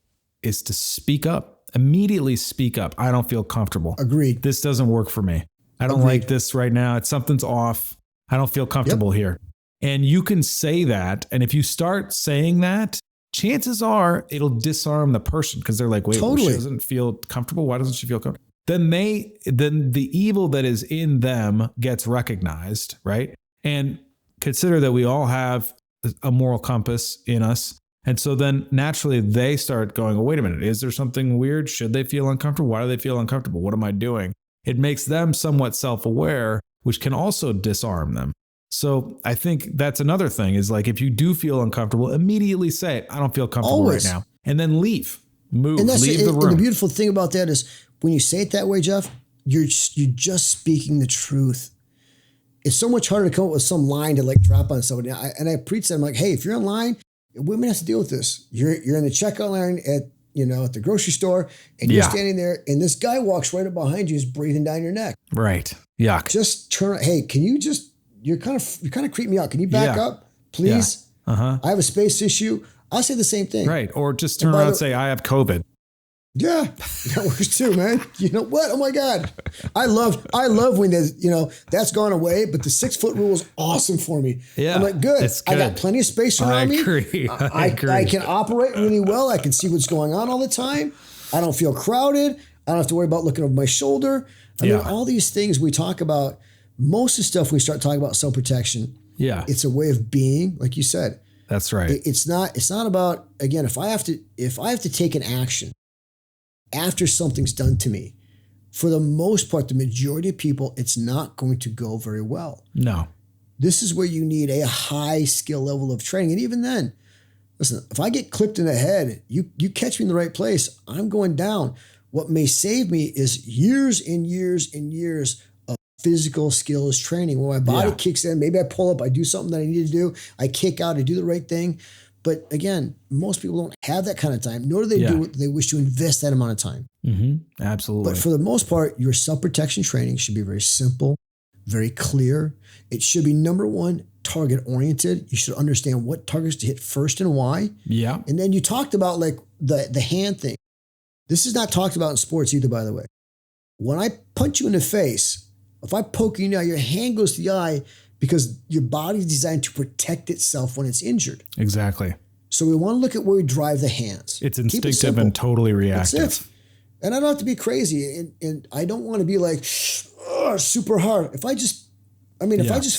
is to speak up, immediately speak up. I don't feel comfortable. Agreed. This doesn't work for me. I don't like this right now. Something's off. I don't feel comfortable here. And you can say that. And if you start saying that, chances are it'll disarm the person because they're like, wait, well, she doesn't feel comfortable. Why doesn't she feel comfortable? Then the evil that is in them gets recognized, right? And consider that we all have a moral compass in us. And so then naturally they start going, oh, wait a minute, is there something weird? Should they feel uncomfortable? Why do they feel uncomfortable? What am I doing? It makes them somewhat self-aware, which can also disarm them. So I think that's another thing is like, if you do feel uncomfortable, immediately say, I don't feel comfortable right now. And then leave, move, leave the room. And the beautiful thing about that is when you say it that way, Geoff, you're just speaking the truth. It's so much harder to come up with some line to like drop on somebody. And I preach that. I'm like, hey, if you're online Women have to deal with this. You're in the checkout line at the grocery store, and you're standing there, and this guy walks right up behind you, is breathing down your neck. Right. Yuck. Just turn. Hey, can you just? You're kind of creeping me out. Can you back up, please? Yeah. I have a space issue. I'll say the same thing. Right. Or just turn around and say, I have COVID. Yeah, that works too, man. You know what? Oh my God. I love when there's, that's gone away, but the 6 foot rule is awesome for me. Yeah. I'm like, good. I got plenty of space around me. I agree. I can operate really well. I can see what's going on all the time. I don't feel crowded. I don't have to worry about looking over my shoulder. I mean, all these things we talk about, most of the stuff we start talking about self-protection. Yeah. It's a way of being, like you said. That's right. It's not about, again, if I have to take an action after something's done to me, for the most part, the majority of people, it's not going to go very well. No. This is where you need a high skill level of training. And even then, listen, if I get clipped in the head, you catch me in the right place, I'm going down. What may save me is years and years and years of physical skills training. When my body kicks in, maybe I pull up, I do something that I need to do, I kick out, I do the right thing. But again, most people don't have that kind of time, nor do they do what they wish to invest that amount of time. Mm-hmm. Absolutely. But for the most part, your self-protection training should be very simple, very clear. It should be, number one, target oriented. You should understand what targets to hit first and why. Yeah. And then you talked about like the hand thing. This is not talked about in sports either, by the way. When I punch you in the face, if I poke you now, your hand goes to the eye, because your body's designed to protect itself when it's injured. Exactly. So we want to look at where we drive the hands. It's instinctive and totally reactive. That's it. And I don't have to be crazy. And I don't want to be like, super hard. If I just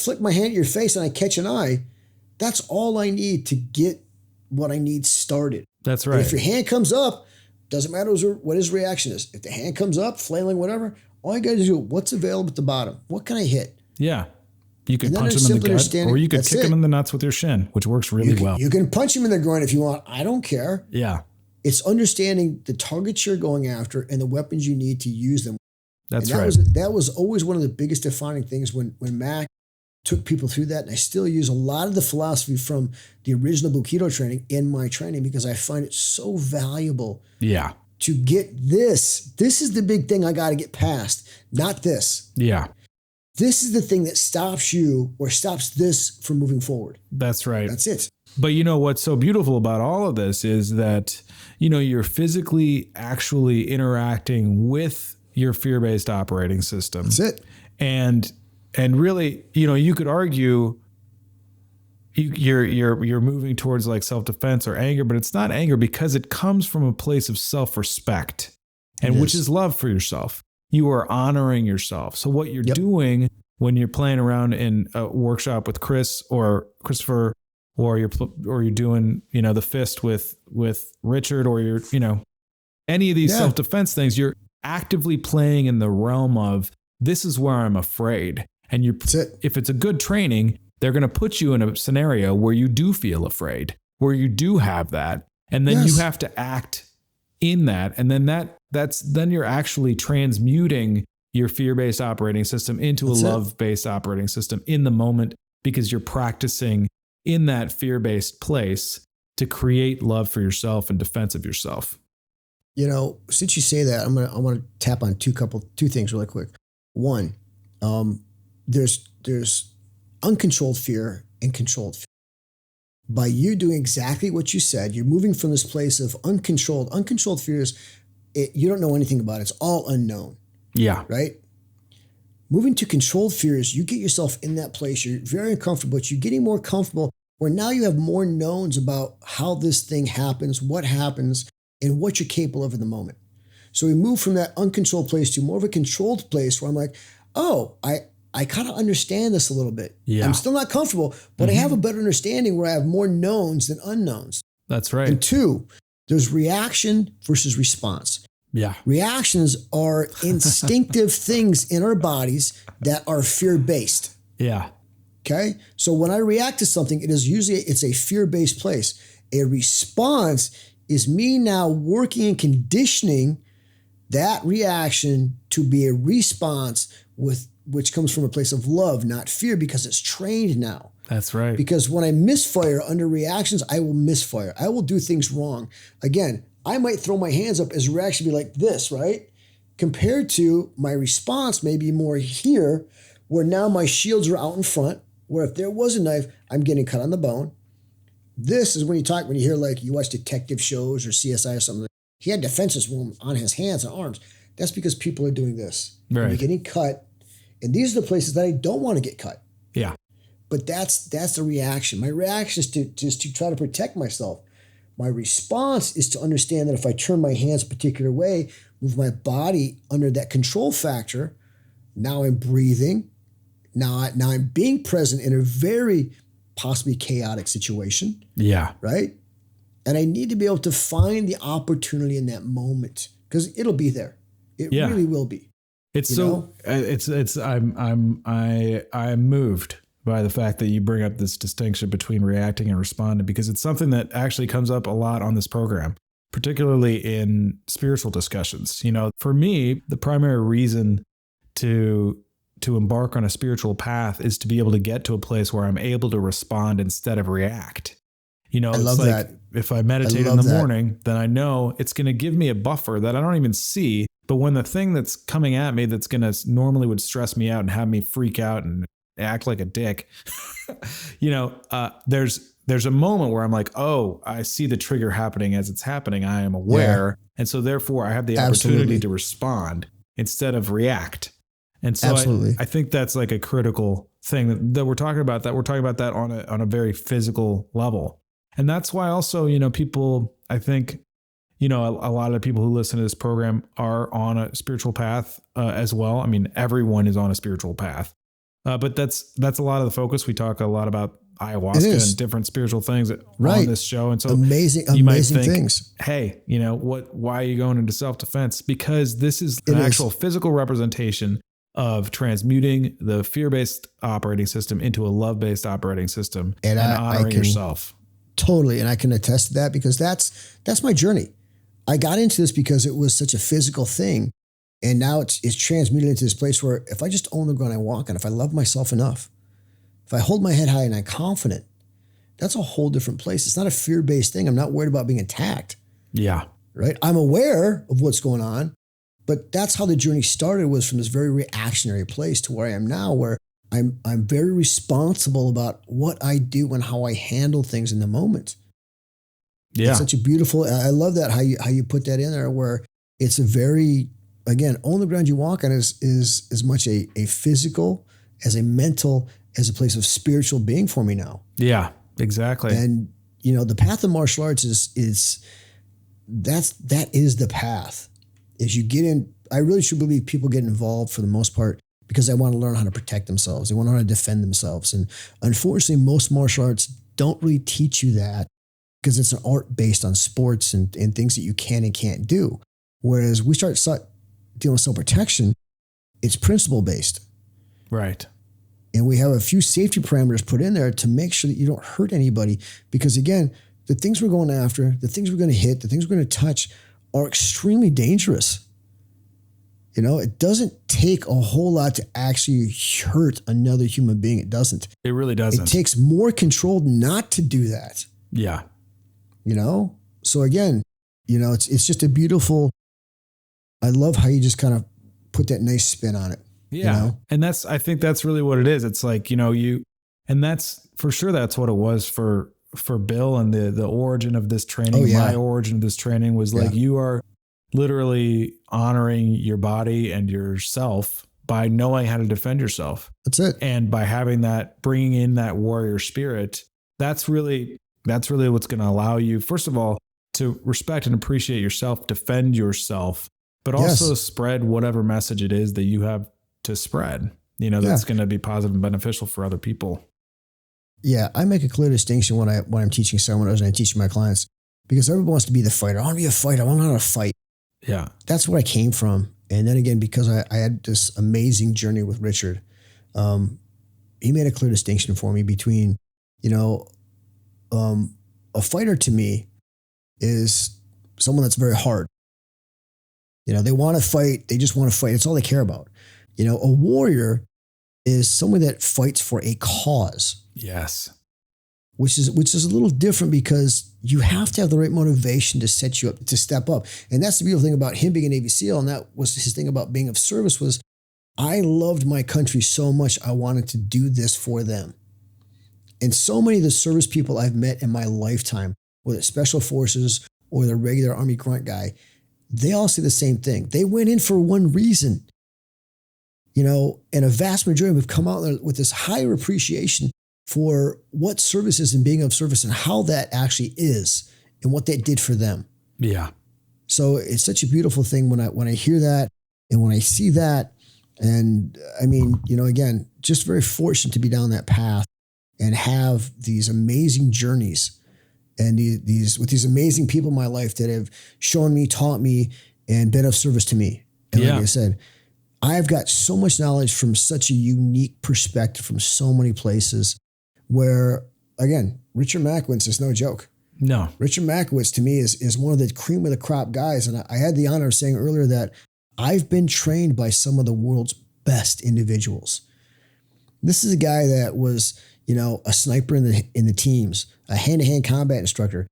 flick my hand at your face and I catch an eye, that's all I need to get what I need started. That's right. And if your hand comes up, doesn't matter what his reaction is. If the hand comes up, flailing, whatever, all you got to do, what's available at the bottom? What can I hit? Yeah. You can punch him in the gut, or you could kick him in the nuts with your shin, which works really well. You can punch him in the groin if you want. I don't care. Yeah. It's understanding the targets you're going after and the weapons you need to use them. That's right. That was always one of the biggest defining things when Mack took people through that. And I still use a lot of the philosophy from the original Bukido training in my training, because I find it so valuable. Yeah. To get this. This is the big thing I got to get past, not this. Yeah. This is the thing that stops you or stops this from moving forward. That's right. That's it. But what's so beautiful about all of this is that, you're physically actually interacting with your fear-based operating system. That's it. And really, you could argue you're moving towards like self-defense or anger, but it's not anger, because it comes from a place of self-respect, and which is love for yourself. You are honoring yourself. So what you're doing when you're playing around in a workshop with Chris or Christopher, or you're doing, the fist with Richard, or you're, any of these self-defense things, you're actively playing in the realm of, this is where I'm afraid. And if it's a good training, they're going to put you in a scenario where you do feel afraid, where you do have that. And then you have to act in that. And then then you're actually transmuting your fear-based operating system into a love-based operating system in the moment, because you're practicing in that fear-based place to create love for yourself and defense of yourself. Since you say that, I want to tap on two things really quick. One, there's uncontrolled fear and controlled fear. By you doing exactly what you said, you're moving from this place of uncontrolled fears. You don't know anything about it. It's all unknown. Yeah. Right? Moving to controlled fears, you get yourself in that place. You're very uncomfortable, but you're getting more comfortable, where now you have more knowns about how this thing happens, what happens, and what you're capable of in the moment. So we move from that uncontrolled place to more of a controlled place, where I'm like, oh, I kind of understand this a little bit. Yeah. I'm still not comfortable, but I have a better understanding, where I have more knowns than unknowns. That's right. And two, there's reaction versus response. Yeah. Reactions are instinctive things in our bodies that are fear-based. Yeah. Okay. So when I react to something, it's a fear-based place. A response is me now working and conditioning that reaction to be a response which comes from a place of love, not fear, because it's trained now. That's right. Because when I misfire under reactions, I will misfire. I will do things wrong. Again, I might throw my hands up as a reaction, be like this, right? Compared to my response may be more here, where now my shields are out in front, where if there was a knife, I'm getting cut on the bone. This is when you hear like you watch detective shows or CSI or something. He had defenses on his hands and arms. That's because people are doing this. Right. You're getting cut. And these are the places that I don't want to get cut. Yeah. But that's the reaction. My reaction is to try to protect myself. My response is to understand that if I turn my hands a particular way, move my body under that control factor, now I'm breathing. Now I'm being present in a very possibly chaotic situation. Yeah. Right? And I need to be able to find the opportunity in that moment because it'll be there. It really will be. I'm moved by the fact that you bring up this distinction between reacting and responding, because it's something that actually comes up a lot on this program, particularly in spiritual discussions. You know, for me, the primary reason to embark on a spiritual path is to be able to get to a place where I'm able to respond instead of react. You know, it's like that. If I meditate in the morning, then I know it's going to give me a buffer that I don't even see. But when the thing that's coming at me that's going to normally would stress me out and have me freak out and act like a dick, you know, there's a moment where I'm like, oh, I see the trigger happening as it's happening. I am aware. Yeah. And so therefore I have the opportunity to respond instead of react. And so I think that's like a critical thing that we're talking about, that on a very physical level. And that's why also, you know, people, I think, you know, a lot of the people who listen to this program are on a spiritual path as well. I mean, everyone is on a spiritual path, but that's a lot of the focus. We talk a lot about ayahuasca and different spiritual things on this show. And so amazing things. Hey, you know why are you going into self-defense? Because this is an actual physical representation of transmuting the fear-based operating system into a love-based operating system and honoring yourself. Totally. And I can attest to that because that's my journey. I got into this because it was such a physical thing. And now it's transmuted into this place where if I just own the ground I walk on, if I love myself enough, if I hold my head high and I'm confident, that's a whole different place. It's not a fear-based thing. I'm not worried about being attacked. Yeah. Right. I'm aware of what's going on, but that's how the journey started, was from this very reactionary place to where I am now, where I'm very responsible about what I do and how I handle things in the moment. Yeah. It's such a beautiful, I love that how you put that in there, where it's a very, again, own the ground you walk on is as much a physical as a mental, as a place of spiritual being for me now. Yeah, exactly. And, you know, the path of martial arts is that is the path. As you get in, I really should believe people get involved for the most part because they want to learn how to protect themselves. They want to learn how to defend themselves. And unfortunately, most martial arts don't really teach you that because it's an art based on sports and things that you can and can't do. Whereas we start dealing with self-protection, it's principle based. Right. And we have a few safety parameters put in there to make sure that you don't hurt anybody. Because again, the things we're going after, the things we're going to hit, the things we're going to touch are extremely dangerous. You know, it doesn't take a whole lot to actually hurt another human being. It doesn't. It really doesn't. It takes more control not to do that. Yeah. You know? So again, you know, it's just a beautiful, I love how you just kind of put that nice spin on it. Yeah. You know? And I think that's really what it is. It's like, you know, and that's for sure. That's what it was for Bill, and the origin of this training. Oh, yeah. My origin of this training was like, you are literally honoring your body and yourself by knowing how to defend yourself. That's it. And by having that, bringing in that warrior spirit, that's really what's going to allow you, first of all, to respect and appreciate yourself, defend yourself, but also spread whatever message it is that you have to spread, you know, that's going to be positive and beneficial for other people. Yeah. I make a clear distinction when I'm teaching seminars and I teach my clients, because everyone wants to be the fighter. I want to be a fighter. I want to know how to fight. Yeah. That's where I came from. And then again, because I had this amazing journey with Richard, he made a clear distinction for me between, you know, a fighter to me is someone that's very hard. You know, they want to fight. They just want to fight. It's all they care about. You know, a warrior is someone that fights for a cause. Yes. Which is a little different because you have to have the right motivation to set you up, to step up. And that's the beautiful thing about him being a Navy SEAL. And that was his thing about being of service was, I loved my country so much, I wanted to do this for them. And so many of the service people I've met in my lifetime, whether it's special forces or the regular Army grunt guy, they all say the same thing. They went in for one reason, and a vast majority have come out with this higher appreciation for what service is and being of service and how that actually is and what that did for them. Yeah. So it's such a beautiful thing when I hear that and when I see that. And I mean, again, just very fortunate to be down that path and have these amazing journeys and with these amazing people in my life that have shown me, taught me, and been of service to me. And like I said, I've got so much knowledge from such a unique perspective from so many places where, again, Richard Machowicz is no joke. No. Richard Machowicz to me is one of the cream of the crop guys. And I had the honor of saying earlier that I've been trained by some of the world's best individuals. This is a guy that was, a sniper in the teams, a hand-to-hand combat instructor,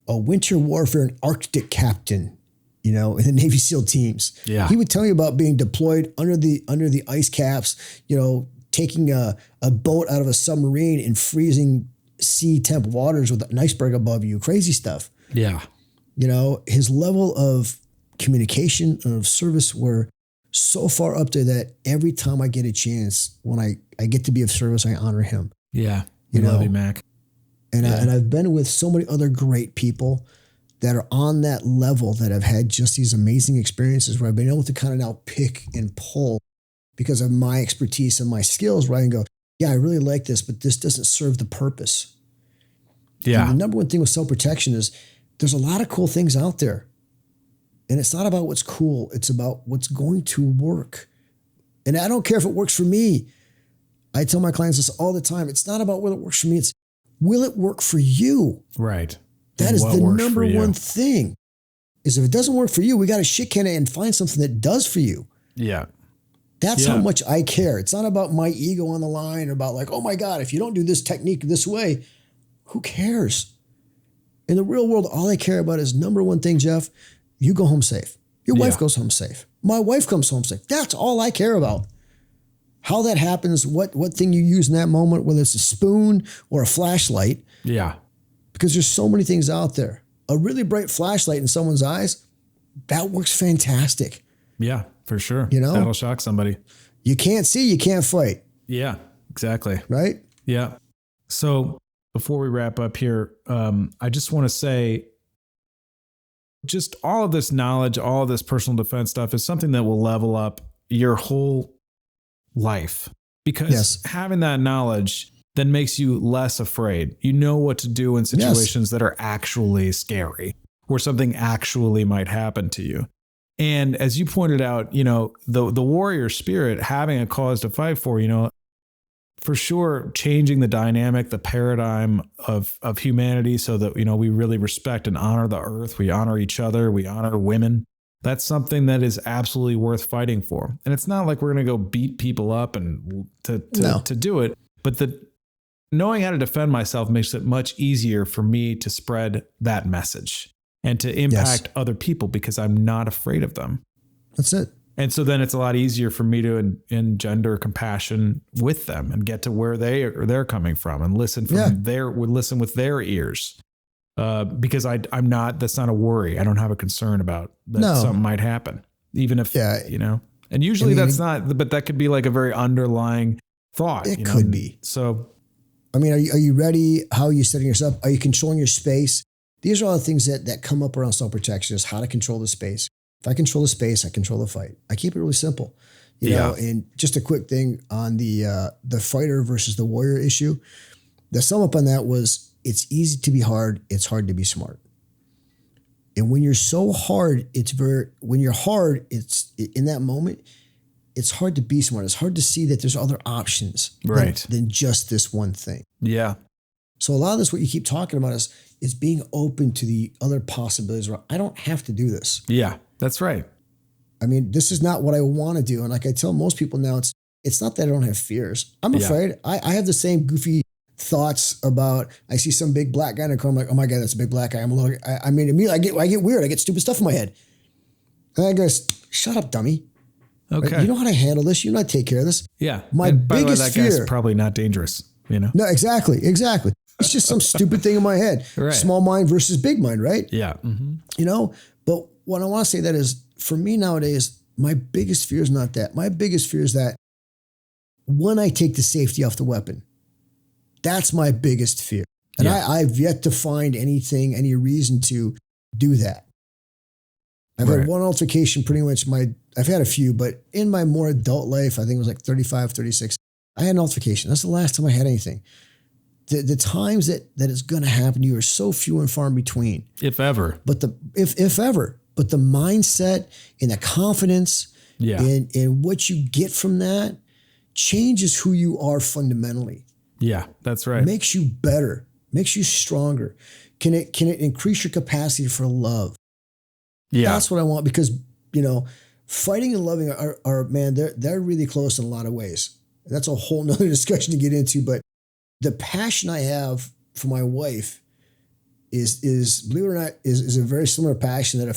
a winter warfare and Arctic captain, in the Navy SEAL teams. Yeah. He would tell me about being deployed under the ice caps, taking a boat out of a submarine in freezing sea temp waters with an iceberg above you, crazy stuff. Yeah. His level of communication and of service were so far up there that every time I get a chance, when I get to be of service, I honor him. Yeah. Love you, Mac. And I've been with so many other great people that are on that level that have had just these amazing experiences where I've been able to kind of now pick and pull because of my expertise and my skills, where I can go, yeah, I really like this, but this doesn't serve the purpose. Yeah. And the number one thing with self-protection is there's a lot of cool things out there. And it's not about what's cool. It's about what's going to work. And I don't care if it works for me. I tell my clients this all the time. It's not about whether it works for me. It's, will it work for you? Right. That is the number one thing. Is if it doesn't work for you, we got to shit can it and find something that does for you. Yeah. That's how much I care. It's not about my ego on the line or about like, oh my God, if you don't do this technique this way, who cares? In the real world, all I care about is number one thing, Geoff, you go home safe. Your wife goes home safe. My wife comes home safe. That's all I care about. How that happens, what thing you use in that moment, whether it's a spoon or a flashlight. Yeah. Because there's so many things out there. A really bright flashlight in someone's eyes, that works fantastic. Yeah, for sure. That'll shock somebody. You can't see, you can't fight. Yeah, exactly. Right? Yeah. So before we wrap up here, I just want to say, just all of this knowledge, all of this personal defense stuff is something that will level up your whole life, because having that knowledge then makes you less afraid. You know what to do in situations that are actually scary, where something actually might happen to you. And as you pointed out, the warrior spirit, having a cause to fight for, for sure, changing the dynamic, the paradigm of humanity so that, we really respect and honor the earth. We honor each other. We honor women. That's something that is absolutely worth fighting for. And it's not like we're going to go beat people up and to do it, but knowing how to defend myself makes it much easier for me to spread that message and to impact other people because I'm not afraid of them. That's it. And so then it's a lot easier for me to engender compassion with them and get to where they're coming from and listen listen with their ears. Because I'm not, that's not a worry. I don't have a concern about that something might happen, even if, and usually that's not, but that could be like a very underlying thought. It could be. So, I mean, are you ready? How are you setting yourself? Are you controlling your space? These are all the things that come up around self-protection, is how to control the space. If I control the space, I control the fight. I keep it really simple, you know. And just a quick thing on the fighter versus the warrior issue. The sum up on that was, it's easy to be hard. It's hard to be smart. And when you're so hard, when you're hard, it's in that moment, it's hard to be smart. It's hard to see that there's other options than just this one thing. Yeah. So a lot of this, what you keep talking about is being open to the other possibilities where I don't have to do this. Yeah, that's right. I mean, this is not what I want to do. And like I tell most people now, it's not that I don't have fears. I'm afraid. I have the same goofy thoughts about, I see some big black guy in the car. I'm like, oh my God, that's a big black guy. I mean, immediately I get weird. I get stupid stuff in my head. And I go, shut up, dummy. Okay. Right? You know how to handle this. You know how to take care of this. Yeah. My and by biggest the way, that fear. guy's probably not dangerous, you know? No, exactly. It's just some stupid thing in my head. Right. Small mind versus big mind, right? Yeah. Mm-hmm. You know, but what I want to say that is, for me nowadays, my biggest fear is not that. My biggest fear is that when I take the safety off the weapon, that's my biggest fear. And I've yet to find any reason to do that. I've had one altercation pretty much I've had a few, but in my more adult life, I think it was like 35, 36, I had an altercation. That's the last time I had anything. The times that it's going to happen to you are so few and far in between. If ever. But if ever. But the mindset and the confidence and what you get from that changes who you are fundamentally. Yeah, that's right. Makes you better, makes you stronger. Can it increase your capacity for love? Yeah. That's what I want, because, you know, fighting and loving are man, they're really close in a lot of ways. That's a whole nother discussion to get into, but the passion I have for my wife is believe it or not, is a very similar passion that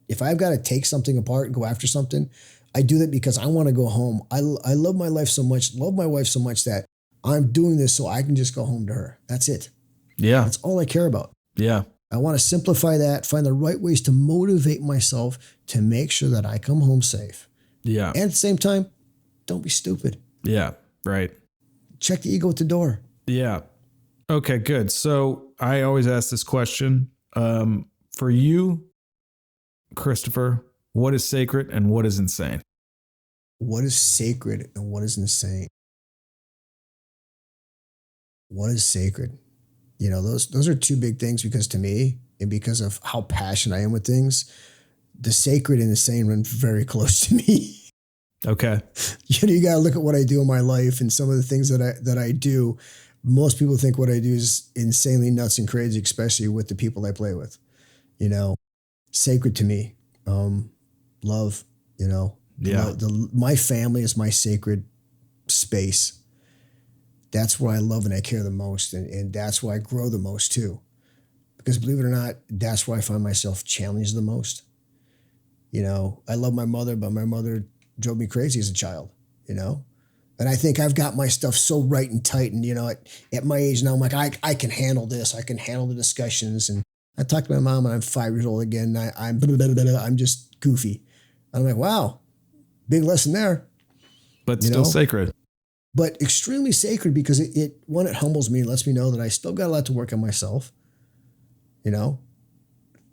if I've got to take something apart and go after something, I do that because I want to go home. I love my life so much, love my wife so much that I'm doing this so I can just go home to her. That's it. Yeah. That's all I care about. Yeah. I want to simplify that, find the right ways to motivate myself to make sure that I come home safe. Yeah. And at the same time, don't be stupid. Yeah. Right. Check the ego at the door. Yeah. Okay, good. So I always ask this question. For you, Christopher, what is sacred and what is insane? What is sacred and what is insane? What is sacred? You know, those are two big things, because to me, and because of how passionate I am with things, the sacred and insane run very close to me. Okay. You know, you got to look at what I do in my life and some of the things that I do. Most people think what I do is insanely nuts and crazy, especially with the people I play with. You know, sacred to me, love, you know, my family is my sacred space. That's where I love and I care the most. And that's where I grow the most too. Because believe it or not, that's where I find myself challenged the most. You know, I love my mother, but my mother drove me crazy as a child, you know? And I think I've got my stuff so right and tight. And, you know, at my age now, I'm like, I can handle this. I can handle the discussions. And I talked to my mom and I'm 5 years old again. I'm just goofy. I'm like, wow, big lesson there. But still sacred. But extremely sacred, because it humbles me and lets me know that I still got a lot to work on myself. You know,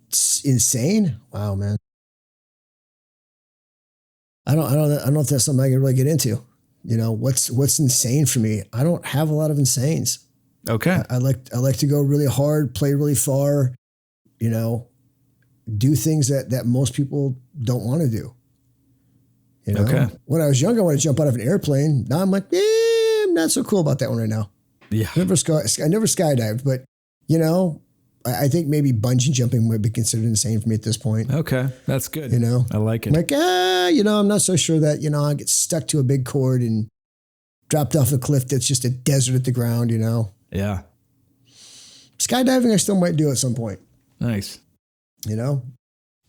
it's insane. Wow, man. I don't know if that's something I can really get into. You know, what's insane for me? I don't have a lot of insanes. Okay. I like to go really hard, play really far, you know, do things that most people don't want to do. You know, okay. When I was younger, I wanted to jump out of an airplane. Now I'm like, I'm not so cool about that one right now. Yeah. I never skydived, but you know, I think maybe bungee jumping would be considered insane for me at this point. Okay. That's good. You know, I like it. I'm like, you know, I'm not so sure that, you know, I'll get stuck to a big cord and dropped off a cliff that's just a desert at the ground, you know? Yeah. Skydiving, I still might do at some point. Nice. You know?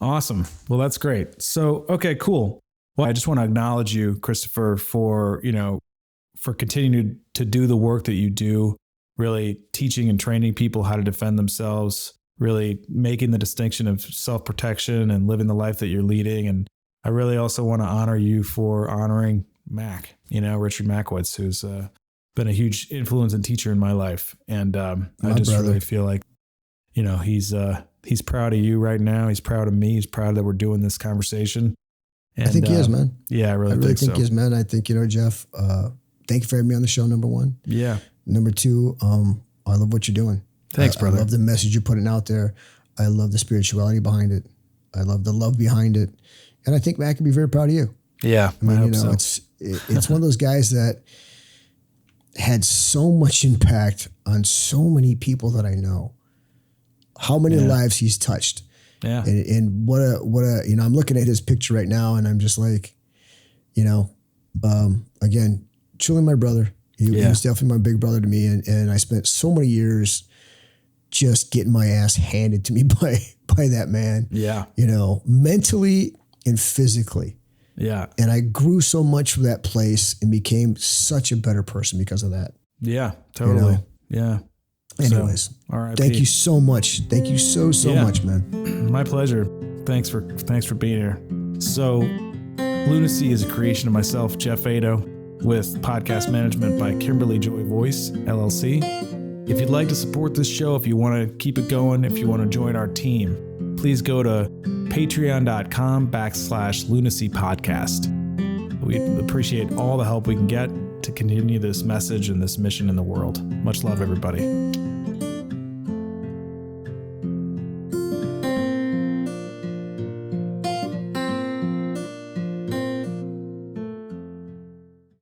Awesome. Well, that's great. So, okay, cool. Well, I just want to acknowledge you, Christopher, for continuing to do the work that you do, really teaching and training people how to defend themselves, really making the distinction of self-protection and living the life that you're leading. And I really also want to honor you for honoring Mack, you know, Richard Machowicz, who's been a huge influence and teacher in my life. And I just really feel like, you know, he's proud of you right now. He's proud of me. He's proud that we're doing this conversation. And, I think he is, man. Yeah, I really think he is, man. I think, you know, Geoff, thank you for having me on the show, number one. Yeah. Number two, I love what you're doing. Thanks, brother. I love the message you're putting out there. I love the spirituality behind it. I love the love behind it. And I think Matt can be very proud of you. Yeah. I mean, you know, it's one of those guys that had so much impact on so many people that I know. How many lives he's touched. Yeah. And what a, you know, I'm looking at his picture right now and I'm just like, you know, again, truly my brother, He was definitely my big brother to me. And I spent so many years just getting my ass handed to me by that man. Yeah. You know, mentally and physically. Yeah. And I grew so much from that place and became such a better person because of that. Yeah, totally. You know? Yeah. Anyways, all right. Thank you so much. Thank you so much, man. My pleasure. Thanks for being here. So Lunacy is a creation of myself, Geoff Eido, with podcast management by Kimberly Joy Voice, LLC. If you'd like to support this show, if you want to keep it going, if you want to join our team, please go to patreon.com/Lunacy podcast. We appreciate all the help we can get to continue this message and this mission in the world. Much love, everybody.